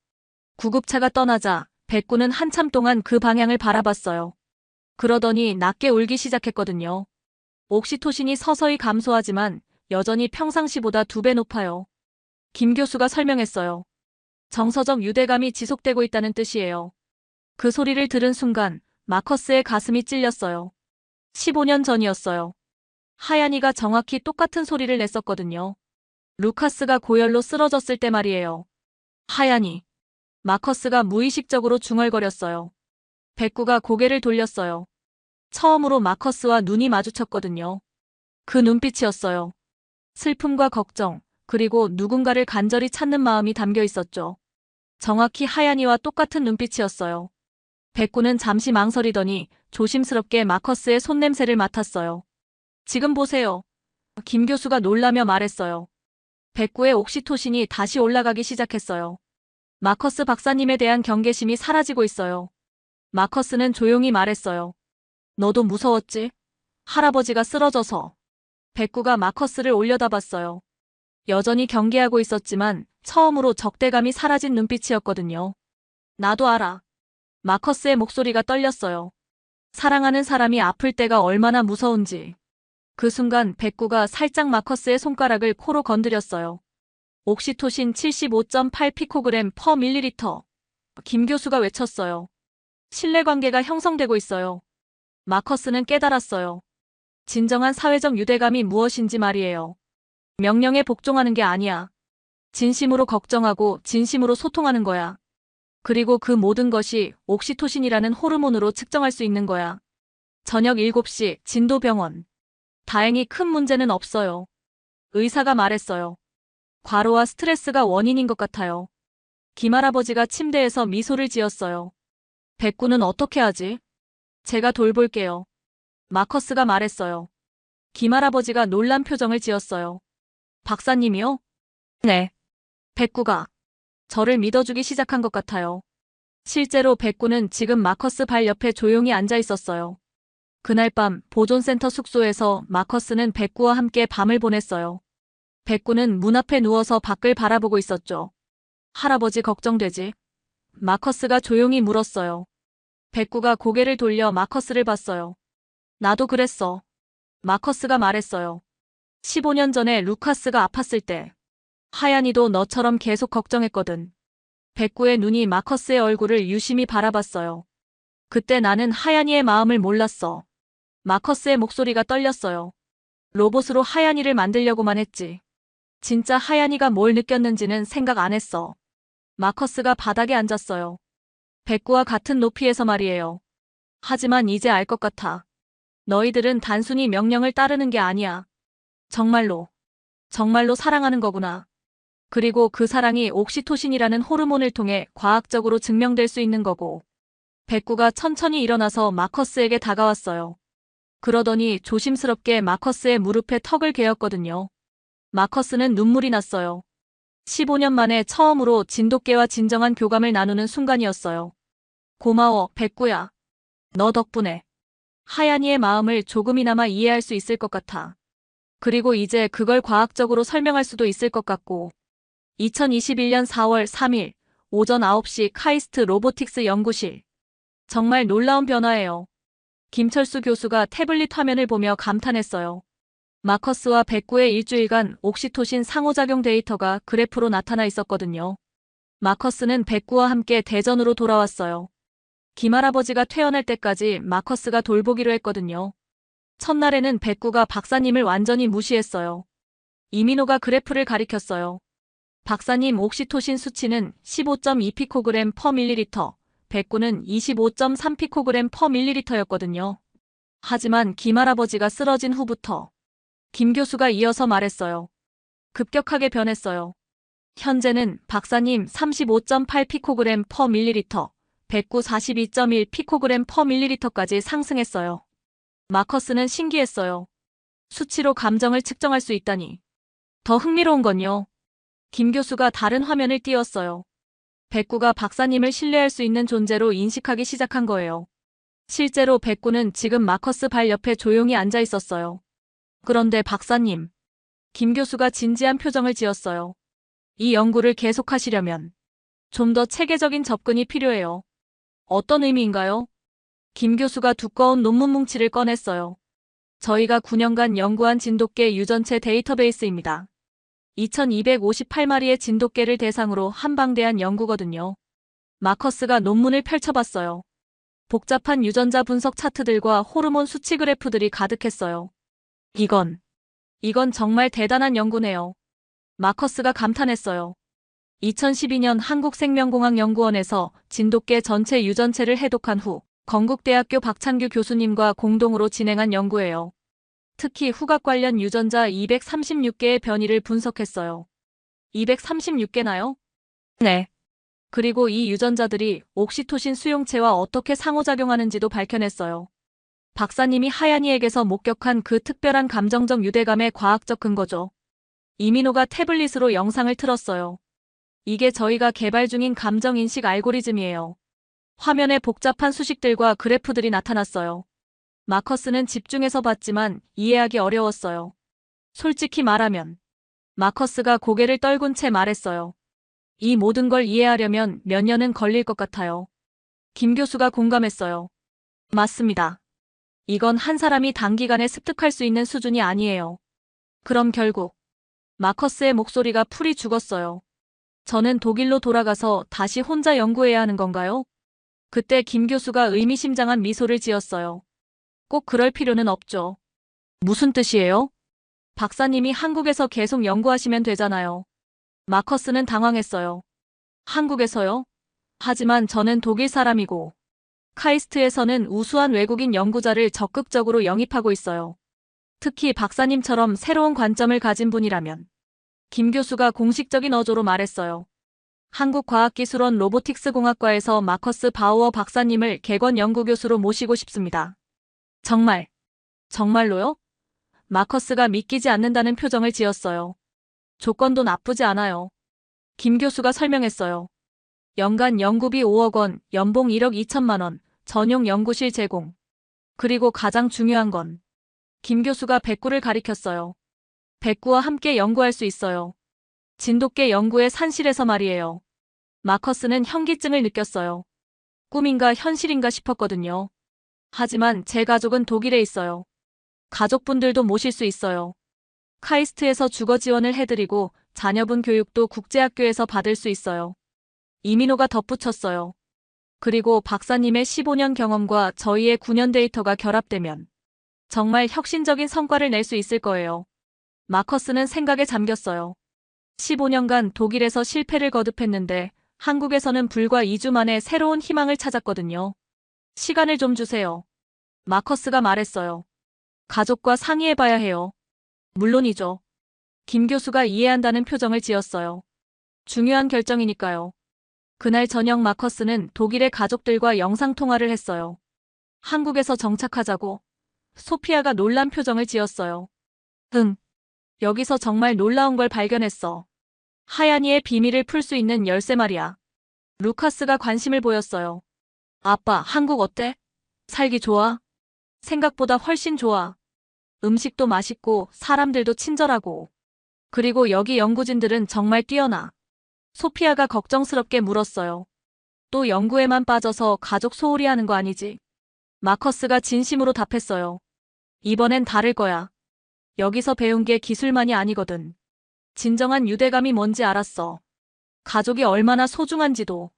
구급차가 떠나자 백구는 한참 동안 그 방향을 바라봤어요. 그러더니 낮게 울기 시작했거든요. 옥시토신이 서서히 감소하지만 여전히 평상시보다 2배 높아요. 김 교수가 설명했어요. 정서적 유대감이 지속되고 있다는 뜻이에요. 그 소리를 들은 순간 마커스의 가슴이 찔렸어요. 15년 전이었어요. 하얀이가 정확히 똑같은 소리를 냈었거든요. 루카스가 고열로 쓰러졌을 때 말이에요. 하얀이. 마커스가 무의식적으로 중얼거렸어요. 백구가 고개를 돌렸어요. 처음으로 마커스와 눈이 마주쳤거든요. 그 눈빛이었어요. 슬픔과 걱정, 그리고 누군가를 간절히 찾는 마음이 담겨 있었죠. 정확히 하얀이와 똑같은 눈빛이었어요. 백구는 잠시 망설이더니 조심스럽게 마커스의 손냄새를 맡았어요. 지금 보세요. 김 교수가 놀라며 말했어요. 백구의 옥시토신이 다시 올라가기 시작했어요. 마커스 박사님에 대한 경계심이 사라지고 있어요. 마커스는 조용히 말했어요. 너도 무서웠지? 할아버지가 쓰러져서. 백구가 마커스를 올려다봤어요. 여전히 경계하고 있었지만 처음으로 적대감이 사라진 눈빛이었거든요. 나도 알아. 마커스의 목소리가 떨렸어요. 사랑하는 사람이 아플 때가 얼마나 무서운지. 그 순간 백구가 살짝 마커스의 손가락을 코로 건드렸어요. 옥시토신 75.8피코그램 퍼 밀리리터. 김 교수가 외쳤어요. 신뢰관계가 형성되고 있어요. 마커스는 깨달았어요. 진정한 사회적 유대감이 무엇인지 말이에요. 명령에 복종하는 게 아니야. 진심으로 걱정하고 진심으로 소통하는 거야. 그리고 그 모든 것이 옥시토신이라는 호르몬으로 측정할 수 있는 거야. 저녁 7시 진도병원. 다행히 큰 문제는 없어요. 의사가 말했어요. 과로와 스트레스가 원인인 것 같아요. 김할아버지가 침대에서 미소를 지었어요. 백구는 어떻게 하지? 제가 돌볼게요. 마커스가 말했어요. 김할아버지가 놀란 표정을 지었어요. 박사님이요? 네. 백구가 저를 믿어주기 시작한 것 같아요. 실제로 백구는 지금 마커스 발 옆에 조용히 앉아 있었어요. 그날 밤 보존센터 숙소에서 마커스는 백구와 함께 밤을 보냈어요. 백구는 문 앞에 누워서 밖을 바라보고 있었죠. 할아버지 걱정되지? 마커스가 조용히 물었어요. 백구가 고개를 돌려 마커스를 봤어요. 나도 그랬어. 마커스가 말했어요. 15년 전에 루카스가 아팠을 때 하얀이도 너처럼 계속 걱정했거든. 백구의 눈이 마커스의 얼굴을 유심히 바라봤어요. 그때 나는 하얀이의 마음을 몰랐어. 마커스의 목소리가 떨렸어요. 로봇으로 하얀이를 만들려고만 했지. 진짜 하얀이가 뭘 느꼈는지는 생각 안 했어. 마커스가 바닥에 앉았어요. 백구와 같은 높이에서 말이에요. 하지만 이제 알 것 같아. 너희들은 단순히 명령을 따르는 게 아니야. 정말로, 정말로 사랑하는 거구나. 그리고 그 사랑이 옥시토신이라는 호르몬을 통해 과학적으로 증명될 수 있는 거고. 백구가 천천히 일어나서 마커스에게 다가왔어요. 그러더니 조심스럽게 마커스의 무릎에 턱을 개었거든요. 마커스는 눈물이 났어요. 15년 만에 처음으로 진돗개와 진정한 교감을 나누는 순간이었어요. 고마워, 백구야. 너 덕분에 하얀이의 마음을 조금이나마 이해할 수 있을 것 같아. 그리고 이제 그걸 과학적으로 설명할 수도 있을 것 같고. 2021년 4월 3일 오전 9시 카이스트 로보틱스 연구실. 정말 놀라운 변화예요. 김철수 교수가 태블릿 화면을 보며 감탄했어요. 마커스와 백구의 일주일간 옥시토신 상호작용 데이터가 그래프로 나타나 있었거든요. 마커스는 백구와 함께 대전으로 돌아왔어요. 김할아버지가 퇴원할 때까지 마커스가 돌보기로 했거든요. 첫날에는 백구가 박사님을 완전히 무시했어요. 이민호가 그래프를 가리켰어요. 박사님 옥시토신 수치는 15.2피코그램 퍼 밀리리터, 백구는 25.3피코그램 퍼 밀리리터였거든요. 하지만 김할아버지가 쓰러진 후부터 김 교수가 이어서 말했어요. 급격하게 변했어요. 현재는 박사님 35.8피코그램 퍼 밀리리터, 백구 42.1피코그램 퍼 밀리리터까지 상승했어요. 마커스는 신기했어요. 수치로 감정을 측정할 수 있다니. 더 흥미로운 건요. 김 교수가 다른 화면을 띄웠어요. 백구가 박사님을 신뢰할 수 있는 존재로 인식하기 시작한 거예요. 실제로 백구는 지금 마커스 발 옆에 조용히 앉아 있었어요. 그런데 박사님, 김 교수가 진지한 표정을 지었어요. 이 연구를 계속하시려면 좀 더 체계적인 접근이 필요해요. 어떤 의미인가요? 김 교수가 두꺼운 논문 뭉치를 꺼냈어요. 저희가 9년간 연구한 진돗개 유전체 데이터베이스입니다. 2258마리의 진돗개를 대상으로 한방대한 연구거든요. 마커스가 논문을 펼쳐봤어요. 복잡한 유전자 분석 차트들과 호르몬 수치 그래프들이 가득했어요. 이건 정말 대단한 연구네요. 마커스가 감탄했어요. 2012년 한국생명공학연구원에서 진돗개 전체 유전체를 해독한 후 건국대학교 박찬규 교수님과 공동으로 진행한 연구예요. 특히 후각 관련 유전자 236개의 변이를 분석했어요. 236개나요? 네. 그리고 이 유전자들이 옥시토신 수용체와 어떻게 상호작용하는지도 밝혀냈어요. 박사님이 하얀이에게서 목격한 그 특별한 감정적 유대감의 과학적 근거죠. 이민호가 태블릿으로 영상을 틀었어요. 이게 저희가 개발 중인 감정인식 알고리즘이에요. 화면에 복잡한 수식들과 그래프들이 나타났어요. 마커스는 집중해서 봤지만 이해하기 어려웠어요. 솔직히 말하면 마커스가 고개를 떨군 채 말했어요. 이 모든 걸 이해하려면 몇 년은 걸릴 것 같아요. 김 교수가 공감했어요. 맞습니다. 이건 한 사람이 단기간에 습득할 수 있는 수준이 아니에요. 그럼 결국 마커스의 목소리가 풀이 죽었어요. 저는 독일로 돌아가서 다시 혼자 연구해야 하는 건가요? 그때 김 교수가 의미심장한 미소를 지었어요. 꼭 그럴 필요는 없죠. 무슨 뜻이에요? 박사님이 한국에서 계속 연구하시면 되잖아요. 마커스는 당황했어요. 한국에서요? 하지만 저는 독일 사람이고 카이스트에서는 우수한 외국인 연구자를 적극적으로 영입하고 있어요. 특히 박사님처럼 새로운 관점을 가진 분이라면. 김 교수가 공식적인 어조로 말했어요. 한국과학기술원 로보틱스공학과에서 마커스 바우어 박사님을 객원 연구교수로 모시고 싶습니다. 정말로요? 마커스가 믿기지 않는다는 표정을 지었어요. 조건도 나쁘지 않아요. 김 교수가 설명했어요. 연간 연구비 5억 원, 연봉 1억 2천만 원, 전용 연구실 제공. 그리고 가장 중요한 건 김 교수가 백구를 가리켰어요. 백구와 함께 연구할 수 있어요. 진돗개 연구의 산실에서 말이에요. 마커스는 현기증을 느꼈어요. 꿈인가 현실인가 싶었거든요. 하지만 제 가족은 독일에 있어요. 가족분들도 모실 수 있어요. 카이스트에서 주거 지원을 해드리고 자녀분 교육도 국제학교에서 받을 수 있어요. 이민호가 덧붙였어요. 그리고 박사님의 15년 경험과 저희의 9년 데이터가 결합되면 정말 혁신적인 성과를 낼 수 있을 거예요. 마커스는 생각에 잠겼어요. 15년간 독일에서 실패를 거듭했는데 한국에서는 불과 2주 만에 새로운 희망을 찾았거든요. 시간을 좀 주세요. 마커스가 말했어요. 가족과 상의해봐야 해요. 물론이죠. 김 교수가 이해한다는 표정을 지었어요. 중요한 결정이니까요. 그날 저녁 마커스는 독일의 가족들과 영상통화를 했어요. 한국에서 정착하자고. 소피아가 놀란 표정을 지었어요. 응. 여기서 정말 놀라운 걸 발견했어. 하얀이의 비밀을 풀 수 있는 열쇠 말이야. 루카스가 관심을 보였어요. 아빠, 한국 어때? 살기 좋아? 생각보다 훨씬 좋아. 음식도 맛있고 사람들도 친절하고. 그리고 여기 연구진들은 정말 뛰어나. 소피아가 걱정스럽게 물었어요. 또 연구에만 빠져서 가족 소홀히 하는 거 아니지? 마커스가 진심으로 답했어요. 이번엔 다를 거야. 여기서 배운 게 기술만이 아니거든. 진정한 유대감이 뭔지 알았어. 가족이 얼마나 소중한지도.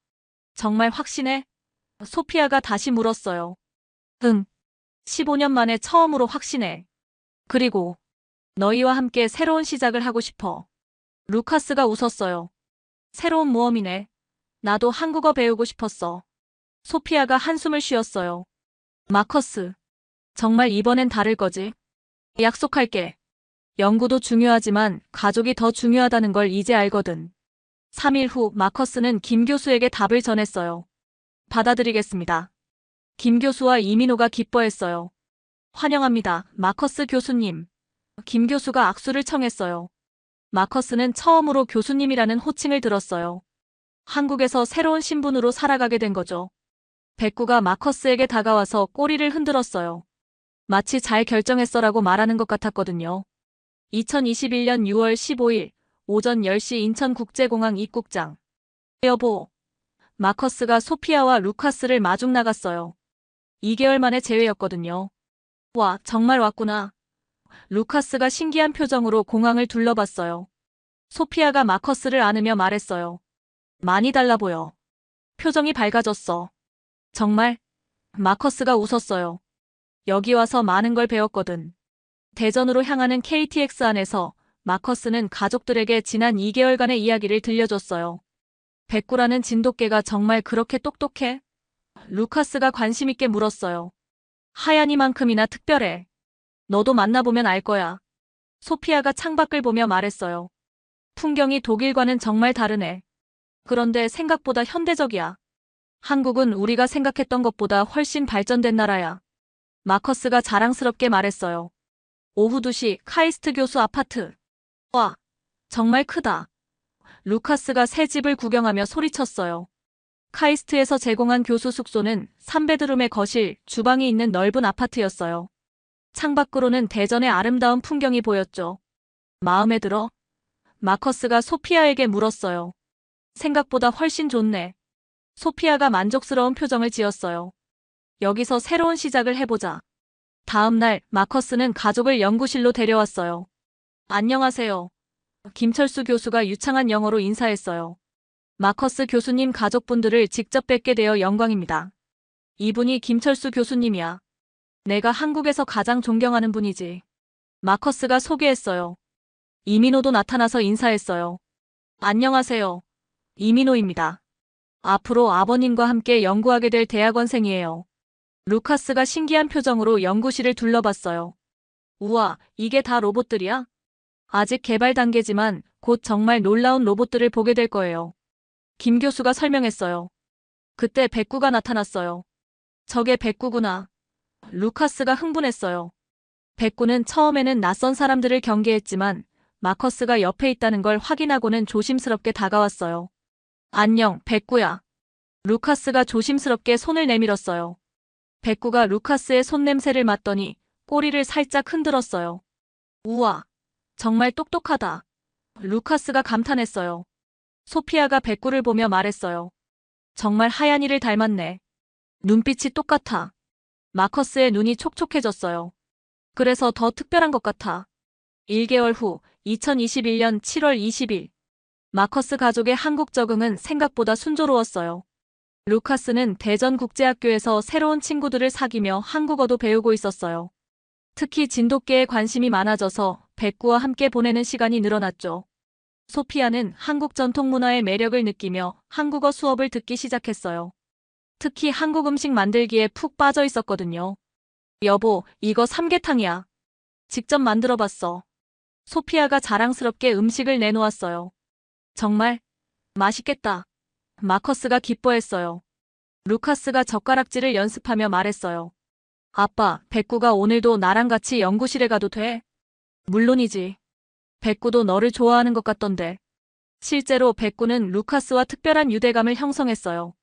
정말 확신해? 소피아가 다시 물었어요. 응. 15년 만에 처음으로 확신해. 그리고 너희와 함께 새로운 시작을 하고 싶어. 루카스가 웃었어요. 새로운 모험이네. 나도 한국어 배우고 싶었어. 소피아가 한숨을 쉬었어요. 마커스. 정말 이번엔 다를 거지? 약속할게. 연구도 중요하지만 가족이 더 중요하다는 걸 이제 알거든. 3일 후 마커스는 김 교수에게 답을 전했어요. 받아들이겠습니다. 김 교수와 이민호가 기뻐했어요. 환영합니다, 마커스 교수님. 김 교수가 악수를 청했어요. 마커스는 처음으로 교수님이라는 호칭을 들었어요. 한국에서 새로운 신분으로 살아가게 된 거죠. 백구가 마커스에게 다가와서 꼬리를 흔들었어요. 마치 잘 결정했어라고 말하는 것 같았거든요. 2021년 6월 15일 오전 10시 인천국제공항 입국장. 여보. 마커스가 소피아와 루카스를 마중 나갔어요. 2개월 만에 재회였거든요. 와, 정말 왔구나. 루카스가 신기한 표정으로 공항을 둘러봤어요. 소피아가 마커스를 안으며 말했어요. 많이 달라 보여. 표정이 밝아졌어. 정말? 마커스가 웃었어요. 여기 와서 많은 걸 배웠거든. 대전으로 향하는 KTX 안에서 마커스는 가족들에게 지난 2개월간의 이야기를 들려줬어요. 백구라는 진돗개가 정말 그렇게 똑똑해? 루카스가 관심있게 물었어요. 하얀이만큼이나 특별해. 너도 만나보면 알 거야. 소피아가 창밖을 보며 말했어요. 풍경이 독일과는 정말 다르네. 그런데 생각보다 현대적이야. 한국은 우리가 생각했던 것보다 훨씬 발전된 나라야. 마커스가 자랑스럽게 말했어요. 오후 2시 카이스트 교수 아파트. 와, 정말 크다. 루카스가 새 집을 구경하며 소리쳤어요. 카이스트에서 제공한 교수 숙소는 3베드룸의 거실, 주방이 있는 넓은 아파트였어요. 창밖으로는 대전의 아름다운 풍경이 보였죠. 마음에 들어? 마커스가 소피아에게 물었어요. 생각보다 훨씬 좋네. 소피아가 만족스러운 표정을 지었어요. 여기서 새로운 시작을 해보자. 다음 날 마커스는 가족을 연구실로 데려왔어요. 안녕하세요. 김철수 교수가 유창한 영어로 인사했어요. 마커스 교수님 가족분들을 직접 뵙게 되어 영광입니다. 이분이 김철수 교수님이야. 내가 한국에서 가장 존경하는 분이지. 마커스가 소개했어요. 이민호도 나타나서 인사했어요. 안녕하세요. 이민호입니다. 앞으로 아버님과 함께 연구하게 될 대학원생이에요. 루카스가 신기한 표정으로 연구실을 둘러봤어요. 우와, 이게 다 로봇들이야? 아직 개발 단계지만 곧 정말 놀라운 로봇들을 보게 될 거예요. 김 교수가 설명했어요. 그때 백구가 나타났어요. 저게 백구구나. 루카스가 흥분했어요. 백구는 처음에는 낯선 사람들을 경계했지만 마커스가 옆에 있다는 걸 확인하고는 조심스럽게 다가왔어요. 안녕, 백구야. 루카스가 조심스럽게 손을 내밀었어요. 백구가 루카스의 손냄새를 맡더니 꼬리를 살짝 흔들었어요. 우와, 정말 똑똑하다. 루카스가 감탄했어요. 소피아가 백구를 보며 말했어요. 정말 하얀이를 닮았네. 눈빛이 똑같아. 마커스의 눈이 촉촉해졌어요. 그래서 더 특별한 것 같아. 1개월 후 2021년 7월 20일. 마커스 가족의 한국 적응은 생각보다 순조로웠어요. 루카스는 대전국제학교에서 새로운 친구들을 사귀며 한국어도 배우고 있었어요. 특히 진돗개에 관심이 많아져서 백구와 함께 보내는 시간이 늘어났죠. 소피아는 한국 전통 문화의 매력을 느끼며 한국어 수업을 듣기 시작했어요. 특히 한국 음식 만들기에 푹 빠져 있었거든요. 여보, 이거 삼계탕이야. 직접 만들어봤어. 소피아가 자랑스럽게 음식을 내놓았어요. 정말 맛있겠다. 마커스가 기뻐했어요. 루카스가 젓가락질을 연습하며 말했어요. 아빠, 백구가 오늘도 나랑 같이 연구실에 가도 돼? 물론이지. 백구도 너를 좋아하는 것 같던데. 실제로 백구는 루카스와 특별한 유대감을 형성했어요.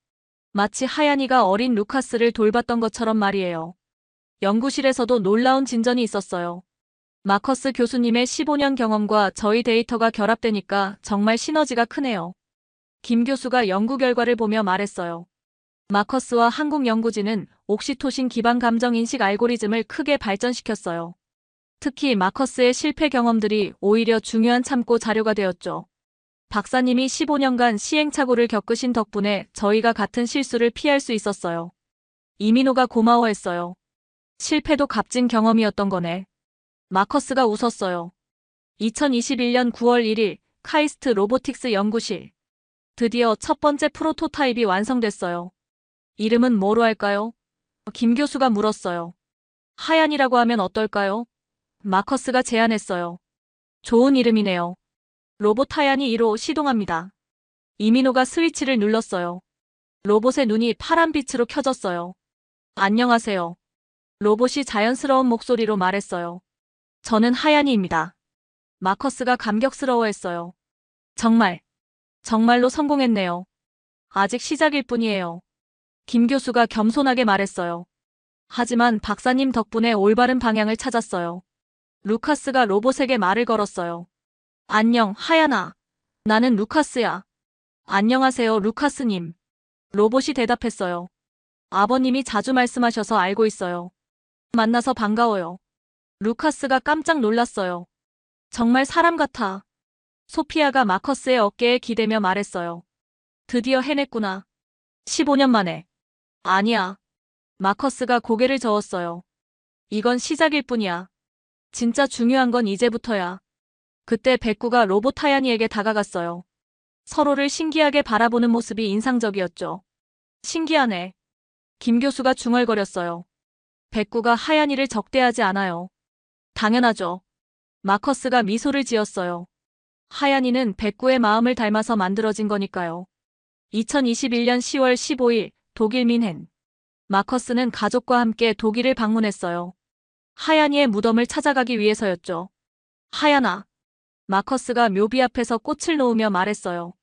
마치 하얀이가 어린 루카스를 돌봤던 것처럼 말이에요. 연구실에서도 놀라운 진전이 있었어요. 마커스 교수님의 15년 경험과 저희 데이터가 결합되니까 정말 시너지가 크네요. 김 교수가 연구 결과를 보며 말했어요. 마커스와 한국 연구진은 옥시토신 기반 감정인식 알고리즘을 크게 발전시켰어요. 특히 마커스의 실패 경험들이 오히려 중요한 참고 자료가 되었죠. 박사님이 15년간 시행착오를 겪으신 덕분에 저희가 같은 실수를 피할 수 있었어요. 이민호가 고마워했어요. 실패도 값진 경험이었던 거네. 마커스가 웃었어요. 2021년 9월 1일 카이스트 로보틱스 연구실. 드디어 첫 번째 프로토타입이 완성됐어요. 이름은 뭐로 할까요? 김 교수가 물었어요. 하얀이라고 하면 어떨까요? 마커스가 제안했어요. 좋은 이름이네요. 로봇 하얀이 1호 시동합니다. 이민호가 스위치를 눌렀어요. 로봇의 눈이 파란 빛으로 켜졌어요. 안녕하세요. 로봇이 자연스러운 목소리로 말했어요. 저는 하얀이입니다. 마커스가 감격스러워했어요. 정말로 성공했네요. 아직 시작일 뿐이에요. 김 교수가 겸손하게 말했어요. 하지만 박사님 덕분에 올바른 방향을 찾았어요. 루카스가 로봇에게 말을 걸었어요. 안녕, 하얀아. 나는 루카스야. 안녕하세요, 루카스님. 로봇이 대답했어요. 아버님이 자주 말씀하셔서 알고 있어요. 만나서 반가워요. 루카스가 깜짝 놀랐어요. 정말 사람 같아. 소피아가 마커스의 어깨에 기대며 말했어요. 드디어 해냈구나. 15년 만에. 아니야. 마커스가 고개를 저었어요. 이건 시작일 뿐이야. 진짜 중요한 건 이제부터야. 그때 백구가 로봇 하얀이에게 다가갔어요. 서로를 신기하게 바라보는 모습이 인상적이었죠. 신기하네. 김 교수가 중얼거렸어요. 백구가 하얀이를 적대하지 않아요. 당연하죠. 마커스가 미소를 지었어요. 하얀이는 백구의 마음을 닮아서 만들어진 거니까요. 2021년 10월 15일 독일 민헨. 마커스는 가족과 함께 독일을 방문했어요. 하얀이의 무덤을 찾아가기 위해서였죠. 하얀아. 마커스가 묘비 앞에서 꽃을 놓으며 말했어요.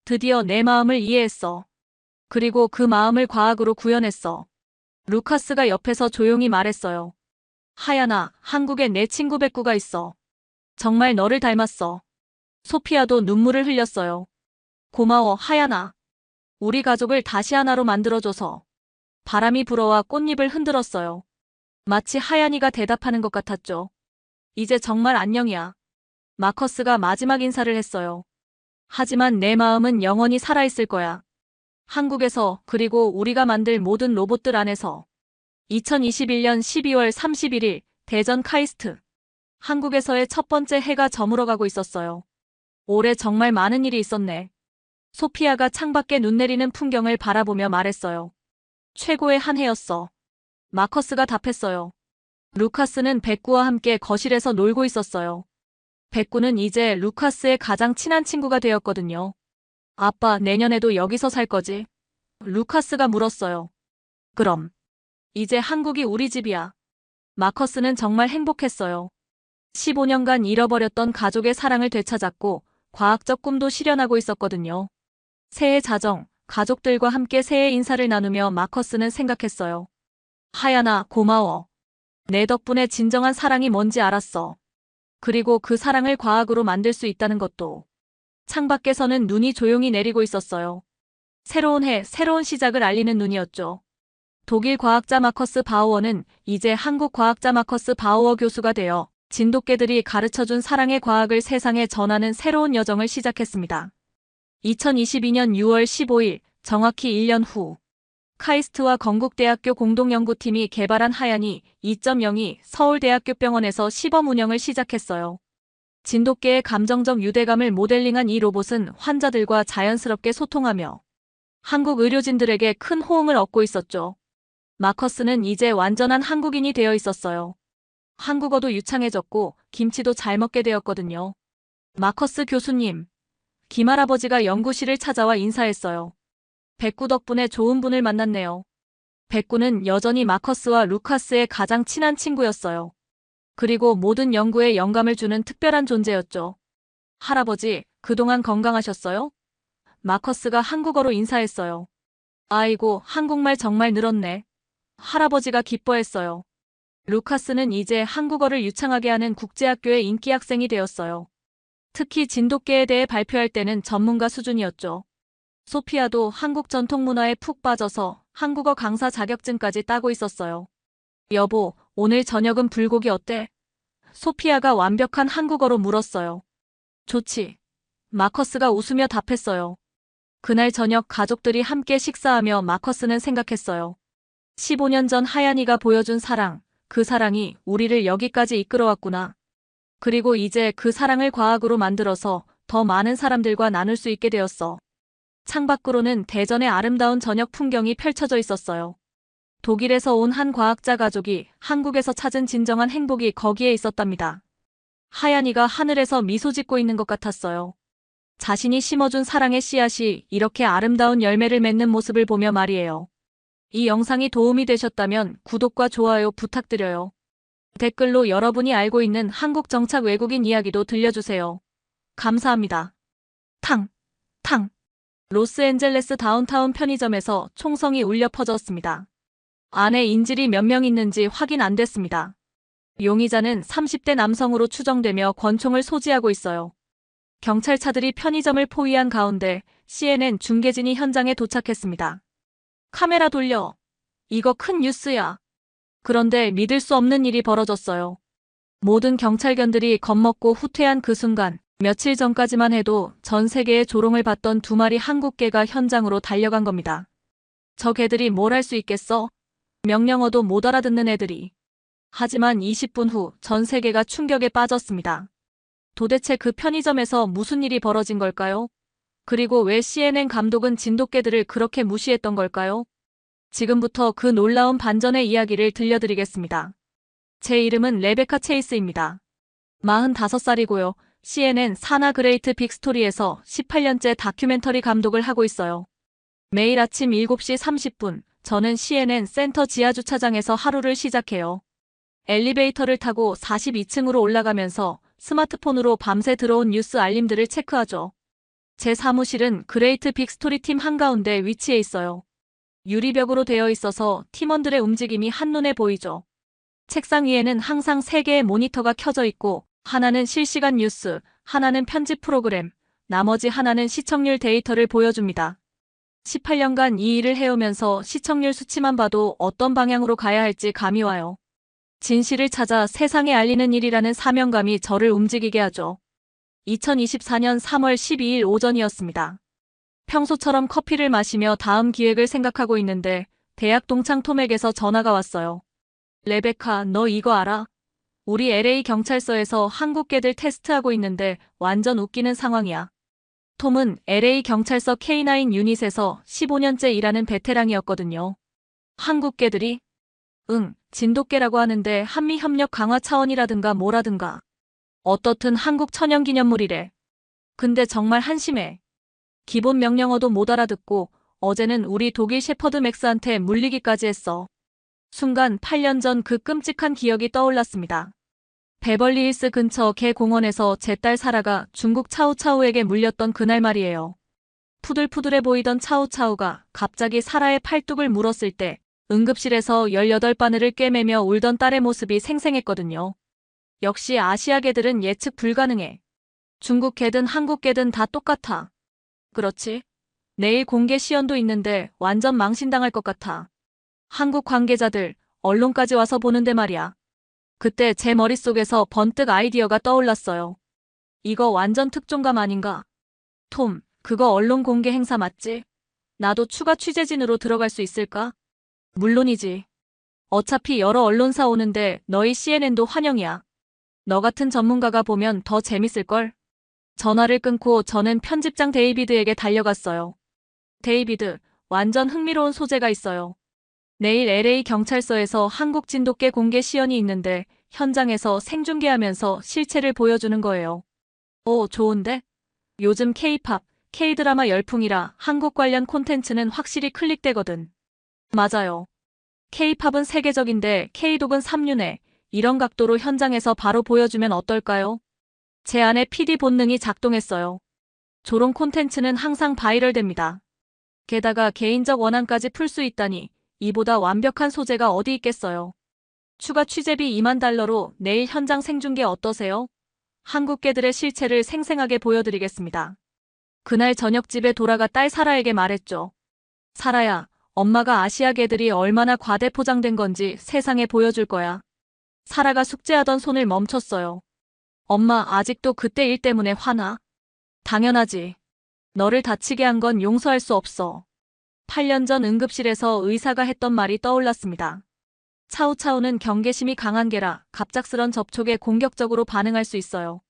드디어 내 마음을 이해했어. 그리고 그 마음을 과학으로 구현했어. 루카스가 옆에서 조용히 말했어요. 하얀아, 한국에 내 친구 백구가 있어. 정말 너를 닮았어. 소피아도 눈물을 흘렸어요. 고마워, 하얀아. 우리 가족을 다시 하나로 만들어줘서. 바람이 불어와 꽃잎을 흔들었어요. 마치 하얀이가 대답하는 것 같았죠. 이제 정말 안녕이야. 마커스가 마지막 인사를 했어요. 하지만 내 마음은 영원히 살아있을 거야. 한국에서 그리고 우리가 만들 모든 로봇들 안에서. 2021년 12월 31일 대전 카이스트. 한국에서의 첫 번째 해가 저물어가고 있었어요. 올해 정말 많은 일이 있었네. 소피아가 창밖에 눈 내리는 풍경을 바라보며 말했어요. 최고의 한 해였어. 마커스가 답했어요. 루카스는 백구와 함께 거실에서 놀고 있었어요. 백구는 이제 루카스의 가장 친한 친구가 되었거든요. 아빠, 내년에도 여기서 살 거지? 루카스가 물었어요. 그럼. 이제 한국이 우리 집이야. 마커스는 정말 행복했어요. 15년간 잃어버렸던 가족의 사랑을 되찾았고 과학적 꿈도 실현하고 있었거든요. 새해 자정, 가족들과 함께 새해 인사를 나누며 마커스는 생각했어요. 하얀아, 고마워. 내 덕분에 진정한 사랑이 뭔지 알았어. 그리고 그 사랑을 과학으로 만들 수 있다는 것도. 창밖에서는 눈이 조용히 내리고 있었어요. 새로운 해, 새로운 시작을 알리는 눈이었죠. 독일 과학자 마커스 바우어는 이제 한국 과학자 마커스 바우어 교수가 되어 진돗개들이 가르쳐준 사랑의 과학을 세상에 전하는 새로운 여정을 시작했습니다. 2022년 6월 15일, 정확히 1년 후, 카이스트와 건국대학교 공동연구팀이 개발한 하얀이 2.0이 서울대학교 병원에서 시범 운영을 시작했어요. 진돗개의 감정적 유대감을 모델링한 이 로봇은 환자들과 자연스럽게 소통하며 한국 의료진들에게 큰 호응을 얻고 있었죠. 마커스는 이제 완전한 한국인이 되어 있었어요. 한국어도 유창해졌고 김치도 잘 먹게 되었거든요. 마커스 교수님, 김할아버지가 연구실을 찾아와 인사했어요. 백구 덕분에 좋은 분을 만났네요. 백구는 여전히 마커스와 루카스의 가장 친한 친구였어요. 그리고 모든 연구에 영감을 주는 특별한 존재였죠. 할아버지, 그동안 건강하셨어요? 마커스가 한국어로 인사했어요. 아이고, 한국말 정말 늘었네. 할아버지가 기뻐했어요. 루카스는 이제 한국어를 유창하게 하는 국제학교의 인기 학생이 되었어요. 특히 진돗개에 대해 발표할 때는 전문가 수준이었죠. 소피아도 한국 전통 문화에 푹 빠져서 한국어 강사 자격증까지 따고 있었어요. 여보, 오늘 저녁은 불고기 어때? 소피아가 완벽한 한국어로 물었어요. 좋지. 마커스가 웃으며 답했어요. 그날 저녁 가족들이 함께 식사하며 마커스는 생각했어요. 15년 전 하얀이가 보여준 사랑, 그 사랑이 우리를 여기까지 이끌어왔구나. 그리고 이제 그 사랑을 과학으로 만들어서 더 많은 사람들과 나눌 수 있게 되었어. 창밖으로는 대전의 아름다운 저녁 풍경이 펼쳐져 있었어요. 독일에서 온 한 과학자 가족이 한국에서 찾은 진정한 행복이 거기에 있었답니다. 하얀이가 하늘에서 미소 짓고 있는 것 같았어요. 자신이 심어준 사랑의 씨앗이 이렇게 아름다운 열매를 맺는 모습을 보며 말이에요. 이 영상이 도움이 되셨다면 구독과 좋아요 부탁드려요. 댓글로 여러분이 알고 있는 한국 정착 외국인 이야기도 들려주세요. 감사합니다. 탕! 로스앤젤레스 다운타운 편의점에서 총성이 울려 퍼졌습니다. 안에 인질이 몇 명 있는지 확인 안 됐습니다. 용의자는 30대 남성으로 추정되며 권총을 소지하고 있어요. 경찰차들이 편의점을 포위한 가운데 CNN 중계진이 현장에 도착했습니다. 카메라 돌려. 이거 큰 뉴스야. 그런데 믿을 수 없는 일이 벌어졌어요. 모든 경찰견들이 겁먹고 후퇴한 그 순간, 며칠 전까지만 해도 전 세계의 조롱을 받던 두 마리 한국개가 현장으로 달려간 겁니다. 저 개들이 뭘 할 수 있겠어? 명령어도 못 알아듣는 애들이. 하지만 20분 후 전 세계가 충격에 빠졌습니다. 도대체 그 편의점에서 무슨 일이 벌어진 걸까요? 그리고 왜 CNN 감독은 진돗개들을 그렇게 무시했던 걸까요? 지금부터 그 놀라운 반전의 이야기를 들려드리겠습니다. 제 이름은 레베카 체이스입니다. 45살이고요. CNN 사나 그레이트 빅스토리에서 18년째 다큐멘터리 감독을 하고 있어요. 매일 아침 7시 30분, 저는 CNN 센터 지하주차장에서 하루를 시작해요. 엘리베이터를 타고 42층으로 올라가면서 스마트폰으로 밤새 들어온 뉴스 알림들을 체크하죠. 제 사무실은 그레이트 빅스토리 팀 한가운데 위치해 있어요. 유리벽으로 되어 있어서 팀원들의 움직임이 한눈에 보이죠. 책상 위에는 항상 3개의 모니터가 켜져 있고 하나는 실시간 뉴스, 하나는 편집 프로그램, 나머지 하나는 시청률 데이터를 보여줍니다. 18년간 이 일을 해오면서 시청률 수치만 봐도 어떤 방향으로 가야 할지 감이 와요. 진실을 찾아 세상에 알리는 일이라는 사명감이 저를 움직이게 하죠. 2024년 3월 12일 오전이었습니다. 평소처럼 커피를 마시며 다음 기획을 생각하고 있는데 대학 동창 톰에게서 전화가 왔어요. 레베카, 너 이거 알아? 우리 LA 경찰서에서 한국개들 테스트하고 있는데 완전 웃기는 상황이야. 톰은 LA 경찰서 K9 유닛에서 15년째 일하는 베테랑이었거든요. 한국개들이? 응, 진돗개라고 하는데 한미협력 강화 차원이라든가 뭐라든가. 어떻든 한국 천연기념물이래. 근데 정말 한심해. 기본 명령어도 못 알아듣고 어제는 우리 독일 셰퍼드 맥스한테 물리기까지 했어. 순간 8년 전 그 끔찍한 기억이 떠올랐습니다. 베벌리힐스 근처 개 공원에서 제 딸 사라가 중국 차우차우에게 물렸던 그날 말이에요. 푸들푸들해 보이던 차우차우가 갑자기 사라의 팔뚝을 물었을 때 응급실에서 18바늘을 꿰매며 울던 딸의 모습이 생생했거든요. 역시 아시아 개들은 예측 불가능해. 중국 개든 한국 개든 다 똑같아. 그렇지? 내일 공개 시연도 있는데 완전 망신당할 것 같아. 한국 관계자들, 언론까지 와서 보는데 말이야. 그때 제 머릿속에서 번뜩 아이디어가 떠올랐어요. 이거 완전 특종감 아닌가? 톰, 그거 언론 공개 행사 맞지? 나도 추가 취재진으로 들어갈 수 있을까? 물론이지. 어차피 여러 언론사 오는데 너희 CNN도 환영이야. 너 같은 전문가가 보면 더 재밌을걸? 전화를 끊고 저는 편집장 데이비드에게 달려갔어요. 데이비드, 완전 흥미로운 소재가 있어요. 내일 LA 경찰서에서 한국 진돗개 공개 시연이 있는데 현장에서 생중계하면서 실체를 보여주는 거예요. 오, 좋은데? 요즘 K-팝, K-드라마 열풍이라 한국 관련 콘텐츠는 확실히 클릭되거든. 맞아요. K-팝은 세계적인데 K-독은 삼류네. 이런 각도로 현장에서 바로 보여주면 어떨까요? 제 안에 PD 본능이 작동했어요. 조롱 콘텐츠는 항상 바이럴됩니다. 게다가 개인적 원한까지 풀 수 있다니 이보다 완벽한 소재가 어디 있겠어요. 추가 취재비 $20,000로 내일 현장 생중계 어떠세요? 한국개들의 실체를 생생하게 보여드리겠습니다. 그날 저녁 집에 돌아가 딸 사라에게 말했죠. 사라야, 엄마가 아시아 개들이 얼마나 과대포장된 건지 세상에 보여줄 거야. 사라가 숙제하던 손을 멈췄어요. 엄마, 아직도 그때 일 때문에 화나? 당연하지. 너를 다치게 한 건 용서할 수 없어. 8년 전 응급실에서 의사가 했던 말이 떠올랐습니다. 차우차우는 경계심이 강한 개라 갑작스런 접촉에 공격적으로 반응할 수 있어요.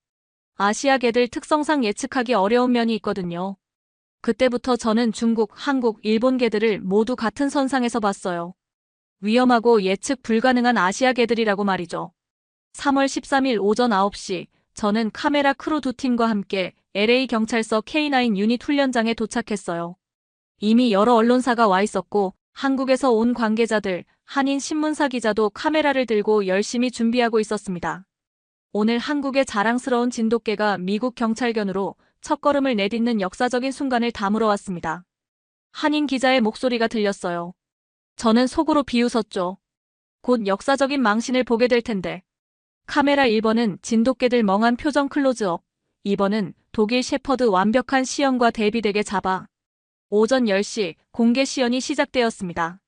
아시아 개들 특성상 예측하기 어려운 면이 있거든요. 그때부터 저는 중국, 한국, 일본 개들을 모두 같은 선상에서 봤어요. 위험하고 예측 불가능한 아시아 개들이라고 말이죠. 3월 13일 오전 9시, 저는 카메라 크루 2팀과 함께 LA 경찰서 K9 유닛 훈련장에 도착했어요. 이미 여러 언론사가 와 있었고 한국에서 온 관계자들, 한인 신문사 기자도 카메라를 들고 열심히 준비하고 있었습니다. 오늘 한국의 자랑스러운 진돗개가 미국 경찰견으로 첫걸음을 내딛는 역사적인 순간을 담으러 왔습니다. 한인 기자의 목소리가 들렸어요. 저는 속으로 비웃었죠. 곧 역사적인 망신을 보게 될 텐데. 카메라 1번은 진돗개들 멍한 표정 클로즈업, 2번은 독일 셰퍼드 완벽한 시연과 대비되게 잡아. 오전 10시 공개 시연이 시작되었습니다.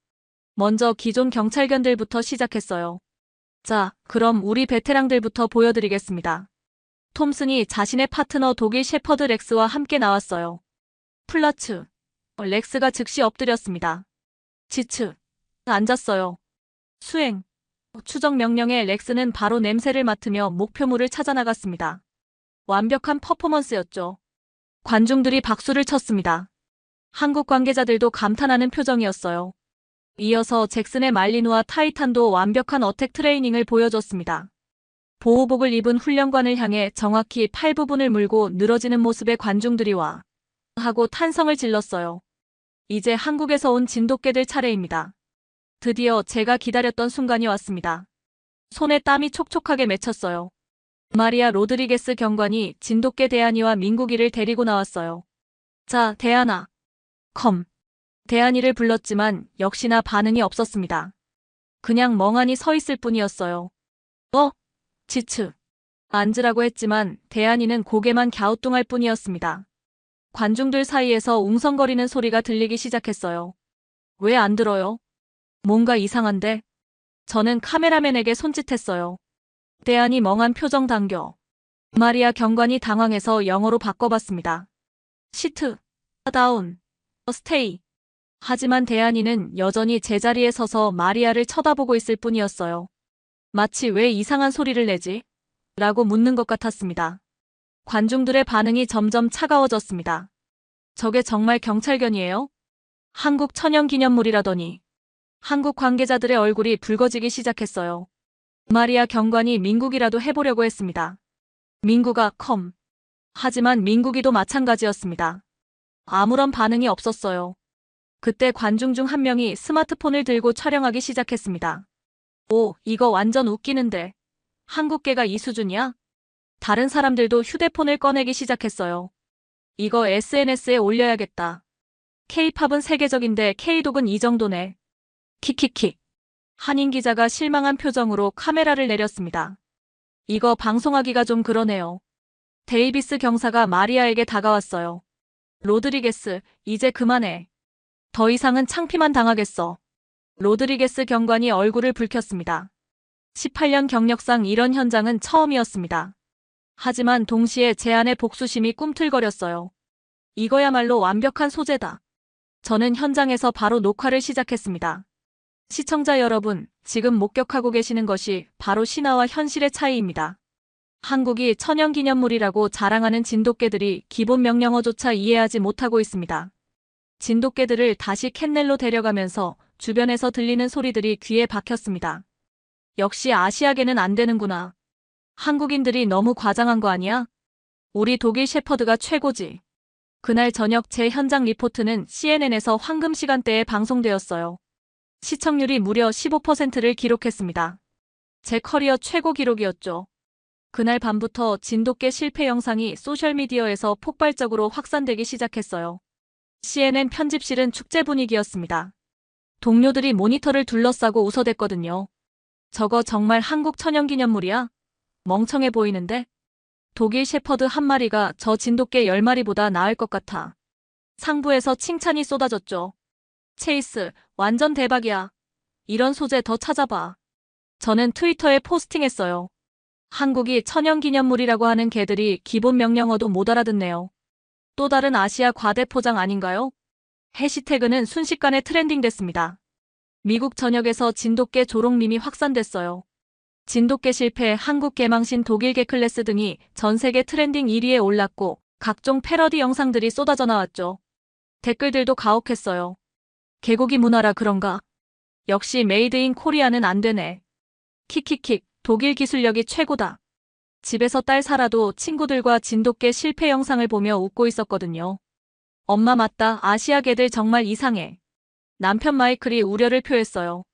먼저 기존 경찰견들부터 시작했어요. 자, 그럼 우리 베테랑들부터 보여드리겠습니다. 톰슨이 자신의 파트너 독일 셰퍼드 렉스와 함께 나왔어요. 플라츠. 렉스가 즉시 엎드렸습니다. 지츠. 앉았어요. 수행. 추적 명령에 렉스는 바로 냄새를 맡으며 목표물을 찾아 나갔습니다. 완벽한 퍼포먼스였죠. 관중들이 박수를 쳤습니다. 한국 관계자들도 감탄하는 표정이었어요. 이어서 잭슨의 말리누와 타이탄도 완벽한 어택 트레이닝을 보여줬습니다. 보호복을 입은 훈련관을 향해 정확히 팔 부분을 물고 늘어지는 모습의 관중들이 와 하고 탄성을 질렀어요. 이제 한국에서 온 진돗개들 차례입니다. 드디어 제가 기다렸던 순간이 왔습니다. 손에 땀이 촉촉하게 맺혔어요. 마리아 로드리게스 경관이 진돗개 대안이와 민국이를 데리고 나왔어요. 자, 대안아. 컴. 대안이를 불렀지만 역시나 반응이 없었습니다. 그냥 멍하니 서 있을 뿐이었어요. 지츠. 앉으라고 했지만 대안이는 고개만 갸우뚱할 뿐이었습니다. 관중들 사이에서 웅성거리는 소리가 들리기 시작했어요. 왜 안 들어요? 뭔가 이상한데? 저는 카메라맨에게 손짓했어요. 대안이 멍한 표정 당겨. 마리아 경관이 당황해서 영어로 바꿔봤습니다. 시트. 다운. 스테이. 하지만 대안이는 여전히 제자리에 서서 마리아를 쳐다보고 있을 뿐이었어요. 마치 왜 이상한 소리를 내지? 라고 묻는 것 같았습니다. 관중들의 반응이 점점 차가워졌습니다. 저게 정말 경찰견이에요? 한국 천연기념물이라더니. 한국 관계자들의 얼굴이 붉어지기 시작했어요. 마리아 경관이 민국이라도 해보려고 했습니다. 민국아 컴. 하지만 민국이도 마찬가지였습니다. 아무런 반응이 없었어요. 그때 관중 중 한 명이 스마트폰을 들고 촬영하기 시작했습니다. 오, 이거 완전 웃기는데. 한국계가 이 수준이야? 다른 사람들도 휴대폰을 꺼내기 시작했어요. 이거 SNS에 올려야겠다. K-팝은 세계적인데 K-독은 이 정도네. 킥킥킥. 한인 기자가 실망한 표정으로 카메라를 내렸습니다. 이거 방송하기가 좀 그러네요. 데이비스 경사가 마리아에게 다가왔어요. 로드리게스, 이제 그만해. 더 이상은 창피만 당하겠어. 로드리게스 경관이 얼굴을 붉혔습니다. 18년 경력상 이런 현장은 처음이었습니다. 하지만 동시에 제 안의 복수심이 꿈틀거렸어요. 이거야말로 완벽한 소재다. 저는 현장에서 바로 녹화를 시작했습니다. 시청자 여러분, 지금 목격하고 계시는 것이 바로 신화와 현실의 차이입니다. 한국이 천연기념물이라고 자랑하는 진돗개들이 기본 명령어조차 이해하지 못하고 있습니다. 진돗개들을 다시 캔넬로 데려가면서 주변에서 들리는 소리들이 귀에 박혔습니다. 역시 아시아계는 안 되는구나. 한국인들이 너무 과장한 거 아니야? 우리 독일 셰퍼드가 최고지. 그날 저녁 제 현장 리포트는 CNN에서 황금 시간대에 방송되었어요. 시청률이 무려 15%를 기록했습니다. 제 커리어 최고 기록이었죠. 그날 밤부터 진돗개 실패 영상이 소셜미디어에서 폭발적으로 확산되기 시작했어요. CNN 편집실은 축제 분위기였습니다. 동료들이 모니터를 둘러싸고 웃어댔거든요. 저거 정말 한국 천연기념물이야? 멍청해 보이는데? 독일 셰퍼드 한 마리가 저 진돗개 10마리보다 나을 것 같아. 상부에서 칭찬이 쏟아졌죠. 체이스, 완전 대박이야. 이런 소재 더 찾아봐. 저는 트위터에 포스팅했어요. 한국이 천연기념물이라고 하는 개들이 기본 명령어도 못 알아듣네요. 또 다른 아시아 과대포장 아닌가요? 해시태그는 순식간에 트렌딩됐습니다. 미국 전역에서 진돗개 조롱밈이 확산됐어요. 진돗개 실패, 한국 개망신, 독일개 클래스 등이 전 세계 트렌딩 1위에 올랐고 각종 패러디 영상들이 쏟아져 나왔죠. 댓글들도 가혹했어요. 개고기 문화라 그런가? 역시 메이드 인 코리아는 안 되네. 킥킥킥, 독일 기술력이 최고다. 집에서 딸 살아도 친구들과 진돗개 실패 영상을 보며 웃고 있었거든요. 엄마 맞다, 아시아 개들 정말 이상해. 남편 마이클이 우려를 표했어요.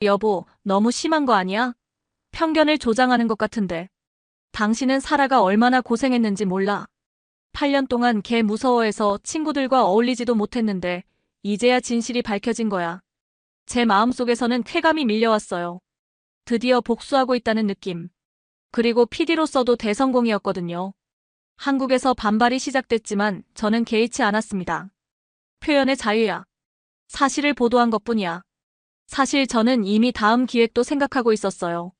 여보, 너무 심한 거 아니야? 편견을 조장하는 것 같은데. 당신은 사라가 얼마나 고생했는지 몰라. 8년 동안 개 무서워해서 친구들과 어울리지도 못했는데 이제야 진실이 밝혀진 거야. 제 마음속에서는 쾌감이 밀려왔어요. 드디어 복수하고 있다는 느낌. 그리고 PD로서도 대성공이었거든요. 한국에서 반발이 시작됐지만 저는 개의치 않았습니다. 표현의 자유야. 사실을 보도한 것뿐이야. 사실 저는 이미 다음 기획도 생각하고 있었어요.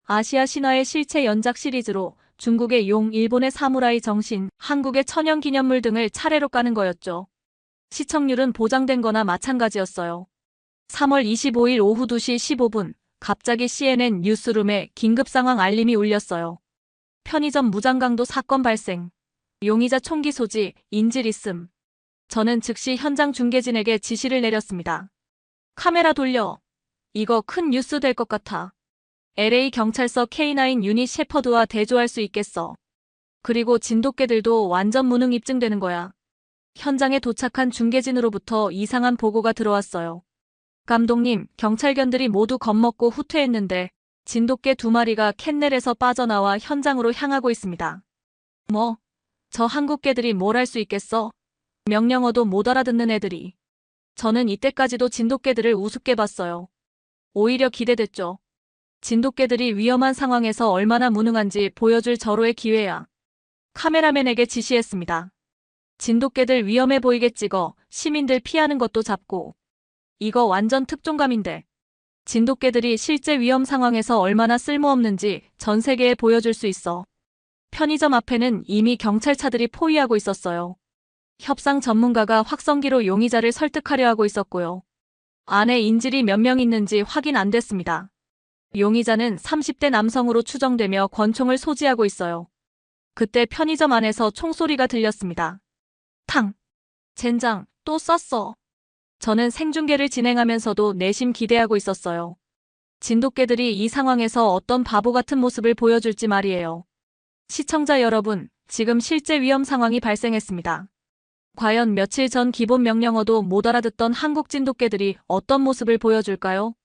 아시아 신화의 실체 연작 시리즈로 중국의 용, 일본의 사무라이 정신, 한국의 천연기념물 등을 차례로 까는 거였죠. 시청률은 보장된 거나 마찬가지였어요. 3월 25일 오후 2시 15분, 갑자기 CNN 뉴스룸에 긴급상황 알림이 울렸어요. 편의점 무장강도 사건 발생. 용의자 총기 소지, 인질 있음. 저는 즉시 현장 중계진에게 지시를 내렸습니다. 카메라 돌려. 이거 큰 뉴스 될 것 같아. LA 경찰서 K9 유닛 셰퍼드와 대조할 수 있겠어. 그리고 진돗개들도 완전 무능 입증되는 거야. 현장에 도착한 중계진으로부터 이상한 보고가 들어왔어요. 감독님, 경찰견들이 모두 겁먹고 후퇴했는데 진돗개 2마리가 캔넬에서 빠져나와 현장으로 향하고 있습니다. 뭐? 저 한국개들이 뭘 할 수 있겠어? 명령어도 못 알아듣는 애들이. 저는 이때까지도 진돗개들을 우습게 봤어요. 오히려 기대됐죠. 진돗개들이 위험한 상황에서 얼마나 무능한지 보여줄 절호의 기회야. 카메라맨에게 지시했습니다. 진돗개들 위험해 보이게 찍어 시민들 피하는 것도 잡고. 이거 완전 특종감인데. 진돗개들이 실제 위험 상황에서 얼마나 쓸모없는지 전 세계에 보여줄 수 있어. 편의점 앞에는 이미 경찰차들이 포위하고 있었어요. 협상 전문가가 확성기로 용의자를 설득하려 하고 있었고요. 안에 인질이 몇 명 있는지 확인 안 됐습니다. 용의자는 30대 남성으로 추정되며 권총을 소지하고 있어요. 그때 편의점 안에서 총소리가 들렸습니다. 탕! 젠장, 또 쐈어. 저는 생중계를 진행하면서도 내심 기대하고 있었어요. 진돗개들이 이 상황에서 어떤 바보 같은 모습을 보여줄지 말이에요. 시청자 여러분, 지금 실제 위험 상황이 발생했습니다. 과연 며칠 전 기본 명령어도 못 알아듣던 한국 진돗개들이 어떤 모습을 보여줄까요?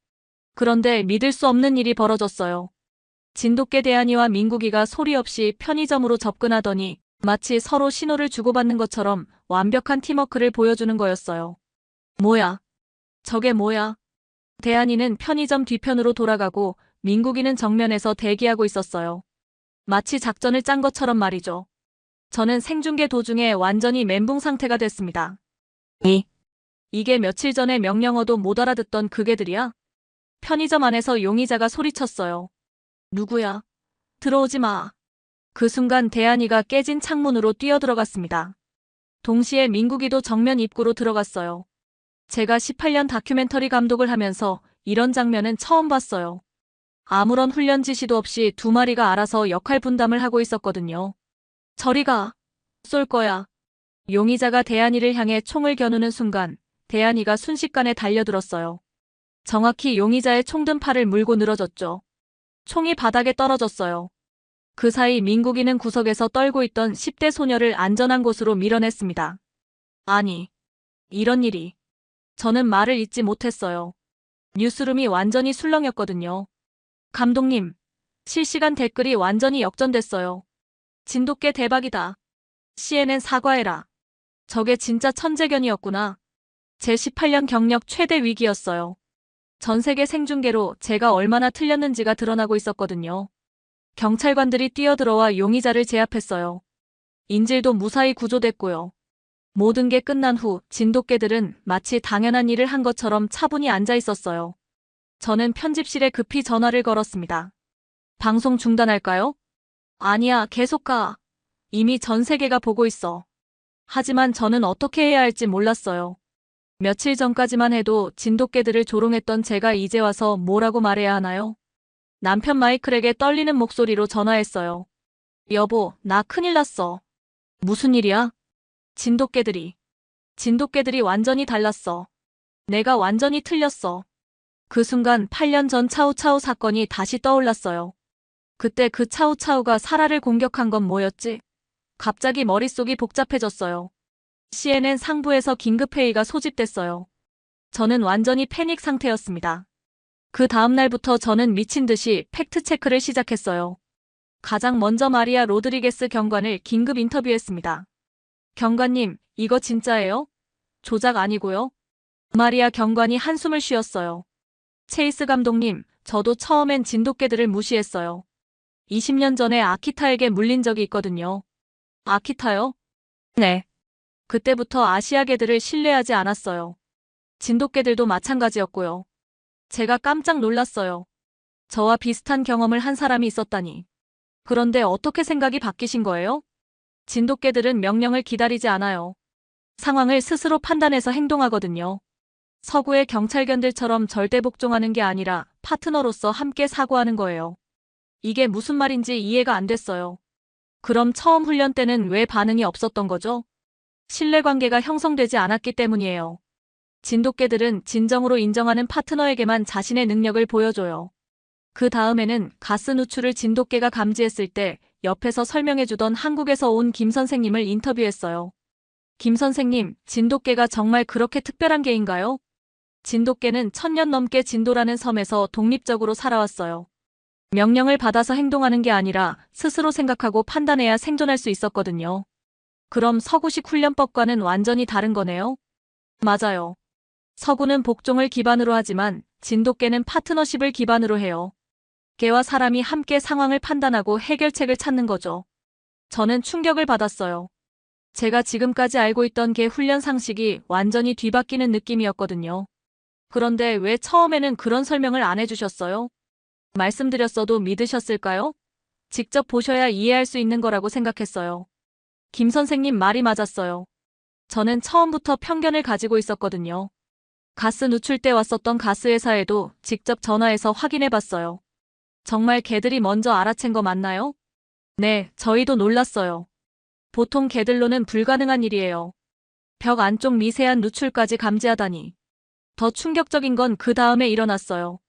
그런데 믿을 수 없는 일이 벌어졌어요. 진돗개 대한이와 민국이가 소리 없이 편의점으로 접근하더니 마치 서로 신호를 주고받는 것처럼 완벽한 팀워크를 보여주는 거였어요. 뭐야? 저게 뭐야? 대한이는 편의점 뒤편으로 돌아가고 민국이는 정면에서 대기하고 있었어요. 마치 작전을 짠 것처럼 말이죠. 저는 생중계 도중에 완전히 멘붕 상태가 됐습니다. 이게 며칠 전에 명령어도 못 알아듣던 그 개들이야? 편의점 안에서 용의자가 소리쳤어요. 누구야? 들어오지 마. 그 순간 대한이가 깨진 창문으로 뛰어들어갔습니다. 동시에 민국이도 정면 입구로 들어갔어요. 제가 18년 다큐멘터리 감독을 하면서 이런 장면은 처음 봤어요. 아무런 훈련 지시도 없이 두 마리가 알아서 역할 분담을 하고 있었거든요. 저리 가. 쏠 거야. 용의자가 대한이를 향해 총을 겨누는 순간 대한이가 순식간에 달려들었어요. 정확히 용의자의 총든 팔을 물고 늘어졌죠. 총이 바닥에 떨어졌어요. 그 사이 민국이는 구석에서 떨고 있던 10대 소녀를 안전한 곳으로 밀어냈습니다. 아니, 이런 일이. 저는 말을 잇지 못했어요. 뉴스룸이 완전히 술렁였거든요. 감독님, 실시간 댓글이 완전히 역전됐어요. 진돗개 대박이다. CNN 사과해라. 저게 진짜 천재견이었구나. 제 18년 경력 최대 위기였어요. 전 세계 생중계로 제가 얼마나 틀렸는지가 드러나고 있었거든요. 경찰관들이 뛰어들어와 용의자를 제압했어요. 인질도 무사히 구조됐고요. 모든 게 끝난 후 진돗개들은 마치 당연한 일을 한 것처럼 차분히 앉아 있었어요. 저는 편집실에 급히 전화를 걸었습니다. 방송 중단할까요? 아니야, 계속 가. 이미 전 세계가 보고 있어. 하지만 저는 어떻게 해야 할지 몰랐어요. 며칠 전까지만 해도 진돗개들을 조롱했던 제가 이제 와서 뭐라고 말해야 하나요? 남편 마이클에게 떨리는 목소리로 전화했어요. 여보, 나 큰일 났어. 무슨 일이야? 진돗개들이 완전히 달랐어. 내가 완전히 틀렸어. 그 순간 8년 전 차우차우 사건이 다시 떠올랐어요. 그때 그 차우차우가 사라를 공격한 건 뭐였지? 갑자기 머릿속이 복잡해졌어요. CNN 상부에서 긴급회의가 소집됐어요. 저는 완전히 패닉 상태였습니다. 그 다음 날부터 저는 미친 듯이 팩트체크를 시작했어요. 가장 먼저 마리아 로드리게스 경관을 긴급 인터뷰했습니다. 경관님, 이거 진짜예요? 조작 아니고요? 마리아 경관이 한숨을 쉬었어요. 체이스 감독님, 저도 처음엔 진돗개들을 무시했어요. 20년 전에 아키타에게 물린 적이 있거든요. 아키타요? 네. 그때부터 아시아 개들을 신뢰하지 않았어요. 진돗개들도 마찬가지였고요. 제가 깜짝 놀랐어요. 저와 비슷한 경험을 한 사람이 있었다니. 그런데 어떻게 생각이 바뀌신 거예요? 진돗개들은 명령을 기다리지 않아요. 상황을 스스로 판단해서 행동하거든요. 서구의 경찰견들처럼 절대 복종하는 게 아니라 파트너로서 함께 사고하는 거예요. 이게 무슨 말인지 이해가 안 됐어요. 그럼 처음 훈련 때는 왜 반응이 없었던 거죠? 신뢰관계가 형성되지 않았기 때문이에요. 진돗개들은 진정으로 인정하는 파트너에게만 자신의 능력을 보여줘요. 그 다음에는 가스 누출을 진돗개가 감지했을 때 옆에서 설명해주던 한국에서 온 김 선생님을 인터뷰했어요. 김 선생님, 진돗개가 정말 그렇게 특별한 개인가요? 진돗개는 1000년 넘게 진도라는 섬에서 독립적으로 살아왔어요. 명령을 받아서 행동하는 게 아니라 스스로 생각하고 판단해야 생존할 수 있었거든요. 그럼 서구식 훈련법과는 완전히 다른 거네요? 맞아요. 서구는 복종을 기반으로 하지만 진돗개는 파트너십을 기반으로 해요. 개와 사람이 함께 상황을 판단하고 해결책을 찾는 거죠. 저는 충격을 받았어요. 제가 지금까지 알고 있던 개 훈련 상식이 완전히 뒤바뀌는 느낌이었거든요. 그런데 왜 처음에는 그런 설명을 안 해주셨어요? 말씀드렸어도 믿으셨을까요? 직접 보셔야 이해할 수 있는 거라고 생각했어요. 김 선생님 말이 맞았어요. 저는 처음부터 편견을 가지고 있었거든요. 가스 누출 때 왔었던 가스회사에도 직접 전화해서 확인해봤어요. 정말 개들이 먼저 알아챈 거 맞나요? 네, 저희도 놀랐어요. 보통 개들로는 불가능한 일이에요. 벽 안쪽 미세한 누출까지 감지하다니. 더 충격적인 건 그 다음에 일어났어요.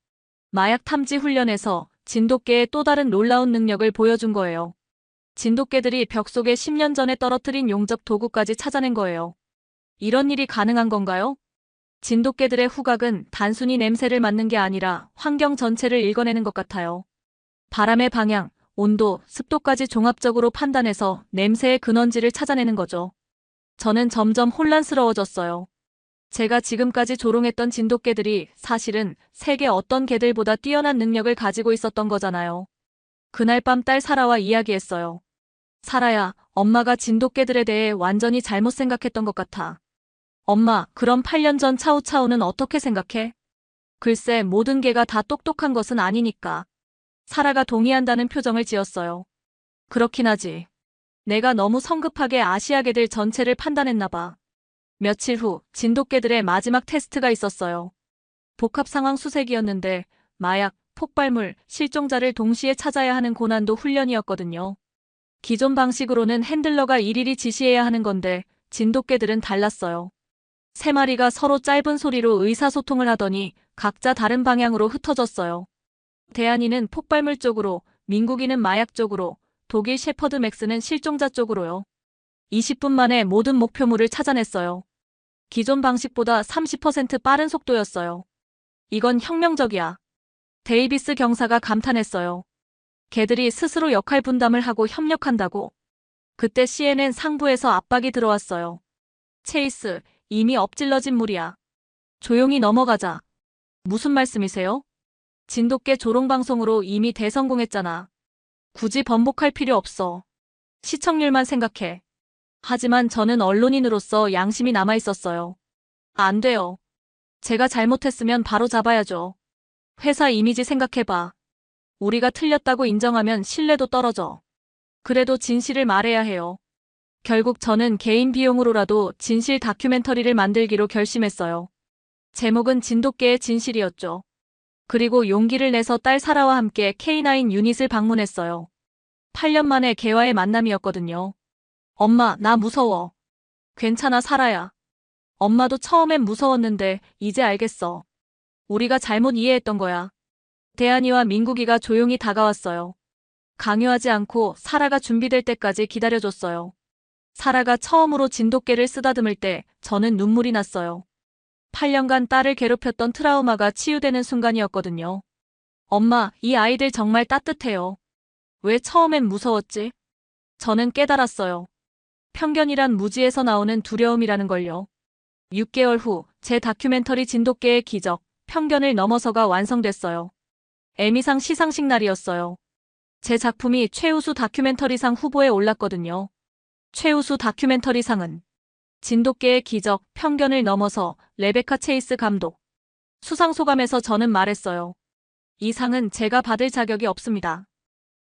마약 탐지 훈련에서 진돗개의 또 다른 놀라운 능력을 보여준 거예요. 진돗개들이 벽 속에 10년 전에 떨어뜨린 용접 도구까지 찾아낸 거예요. 이런 일이 가능한 건가요? 진돗개들의 후각은 단순히 냄새를 맡는 게 아니라 환경 전체를 읽어내는 것 같아요. 바람의 방향, 온도, 습도까지 종합적으로 판단해서 냄새의 근원지를 찾아내는 거죠. 저는 점점 혼란스러워졌어요. 제가 지금까지 조롱했던 진돗개들이 사실은 세계 어떤 개들보다 뛰어난 능력을 가지고 있었던 거잖아요. 그날 밤 딸 사라와 이야기했어요. 사라야, 엄마가 진돗개들에 대해 완전히 잘못 생각했던 것 같아. 엄마, 그럼 8년 전 차우차우는 어떻게 생각해? 글쎄, 모든 개가 다 똑똑한 것은 아니니까. 사라가 동의한다는 표정을 지었어요. 그렇긴 하지. 내가 너무 성급하게 아시아 개들 전체를 판단했나 봐. 며칠 후 진돗개들의 마지막 테스트가 있었어요. 복합 상황 수색이었는데 마약, 폭발물, 실종자를 동시에 찾아야 하는 고난도 훈련이었거든요. 기존 방식으로는 핸들러가 일일이 지시해야 하는 건데 진돗개들은 달랐어요. 세 마리가 서로 짧은 소리로 의사소통을 하더니 각자 다른 방향으로 흩어졌어요. 대한이는 폭발물 쪽으로, 민국이는 마약 쪽으로, 독일 shepherd 맥스는 실종자 쪽으로요. 20분 만에 모든 목표물을 찾아냈어요. 기존 방식보다 30% 빠른 속도였어요. 이건 혁명적이야. 데이비스 경사가 감탄했어요. 개들이 스스로 역할 분담을 하고 협력한다고. 그때 CNN 상부에서 압박이 들어왔어요. 체이스, 이미 엎질러진 물이야. 조용히 넘어가자. 무슨 말씀이세요? 진돗개 조롱방송으로 이미 대성공했잖아. 굳이 번복할 필요 없어. 시청률만 생각해. 하지만 저는 언론인으로서 양심이 남아있었어요. 안 돼요. 제가 잘못했으면 바로 잡아야죠. 회사 이미지 생각해봐. 우리가 틀렸다고 인정하면 신뢰도 떨어져. 그래도 진실을 말해야 해요. 결국 저는 개인 비용으로라도 진실 다큐멘터리를 만들기로 결심했어요. 제목은 진돗개의 진실이었죠. 그리고 용기를 내서 딸 사라와 함께 K9 유닛을 방문했어요. 8년 만에 개와의 만남이었거든요. 엄마, 나 무서워. 괜찮아, 사라야. 엄마도 처음엔 무서웠는데 이제 알겠어. 우리가 잘못 이해했던 거야. 대한이와 민국이가 조용히 다가왔어요. 강요하지 않고 사라가 준비될 때까지 기다려줬어요. 사라가 처음으로 진돗개를 쓰다듬을 때 저는 눈물이 났어요. 8년간 딸을 괴롭혔던 트라우마가 치유되는 순간이었거든요. 엄마, 이 아이들 정말 따뜻해요. 왜 처음엔 무서웠지? 저는 깨달았어요. 편견이란 무지에서 나오는 두려움이라는 걸요. 6개월 후 제 다큐멘터리 진돗개의 기적, 편견을 넘어서가 완성됐어요. 에미상 시상식 날이었어요. 제 작품이 최우수 다큐멘터리상 후보에 올랐거든요. 최우수 다큐멘터리상은 진돗개의 기적, 편견을 넘어서 레베카 체이스 감독. 수상소감에서 저는 말했어요. 이 상은 제가 받을 자격이 없습니다.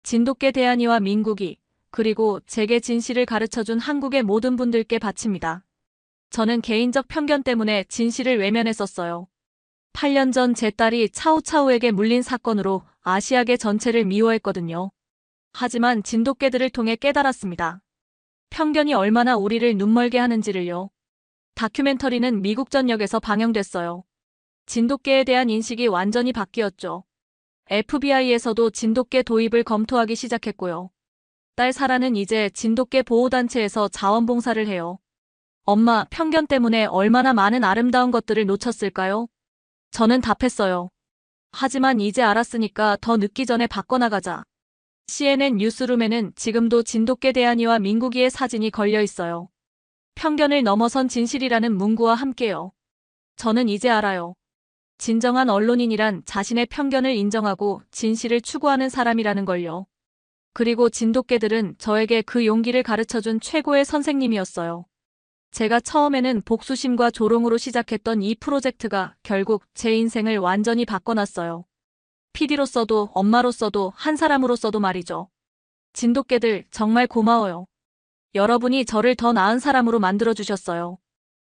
진돗개 대한이와 민국이, 그리고 제게 진실을 가르쳐준 한국의 모든 분들께 바칩니다. 저는 개인적 편견 때문에 진실을 외면했었어요. 8년 전 제 딸이 차우차우에게 물린 사건으로 아시아계 전체를 미워했거든요. 하지만 진돗개들을 통해 깨달았습니다. 편견이 얼마나 우리를 눈멀게 하는지를요. 다큐멘터리는 미국 전역에서 방영됐어요. 진돗개에 대한 인식이 완전히 바뀌었죠. FBI에서도 진돗개 도입을 검토하기 시작했고요. 딸 사라는 이제 진돗개 보호단체에서 자원봉사를 해요. 엄마, 편견 때문에 얼마나 많은 아름다운 것들을 놓쳤을까요? 저는 답했어요. 하지만 이제 알았으니까 더 늦기 전에 바꿔나가자. CNN 뉴스룸에는 지금도 진돗개 대한이와 민국이의 사진이 걸려 있어요. 편견을 넘어선 진실이라는 문구와 함께요. 저는 이제 알아요. 진정한 언론인이란 자신의 편견을 인정하고 진실을 추구하는 사람이라는 걸요. 그리고 진돗개들은 저에게 그 용기를 가르쳐준 최고의 선생님이었어요. 제가 처음에는 복수심과 조롱으로 시작했던 이 프로젝트가 결국 제 인생을 완전히 바꿔놨어요. PD로서도 엄마로서도 한 사람으로서도 말이죠. 진돗개들 정말 고마워요. 여러분이 저를 더 나은 사람으로 만들어주셨어요.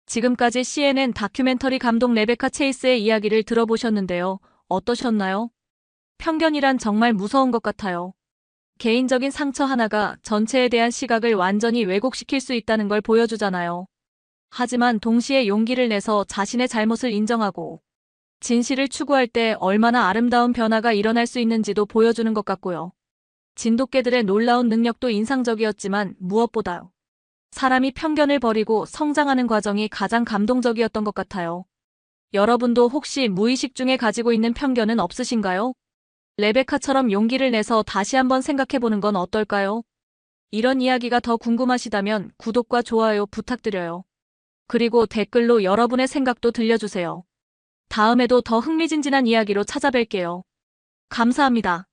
지금까지 CNN 다큐멘터리 감독 레베카 체이스의 이야기를 들어보셨는데요. 어떠셨나요? 편견이란 정말 무서운 것 같아요. 개인적인 상처 하나가 전체에 대한 시각을 완전히 왜곡시킬 수 있다는 걸 보여주잖아요. 하지만 동시에 용기를 내서 자신의 잘못을 인정하고 진실을 추구할 때 얼마나 아름다운 변화가 일어날 수 있는지도 보여주는 것 같고요. 진돗개들의 놀라운 능력도 인상적이었지만 무엇보다요. 사람이 편견을 버리고 성장하는 과정이 가장 감동적이었던 것 같아요. 여러분도 혹시 무의식 중에 가지고 있는 편견은 없으신가요? 레베카처럼 용기를 내서 다시 한번 생각해보는 건 어떨까요? 이런 이야기가 더 궁금하시다면 구독과 좋아요 부탁드려요. 그리고 댓글로 여러분의 생각도 들려주세요. 다음에도 더 흥미진진한 이야기로 찾아뵐게요. 감사합니다.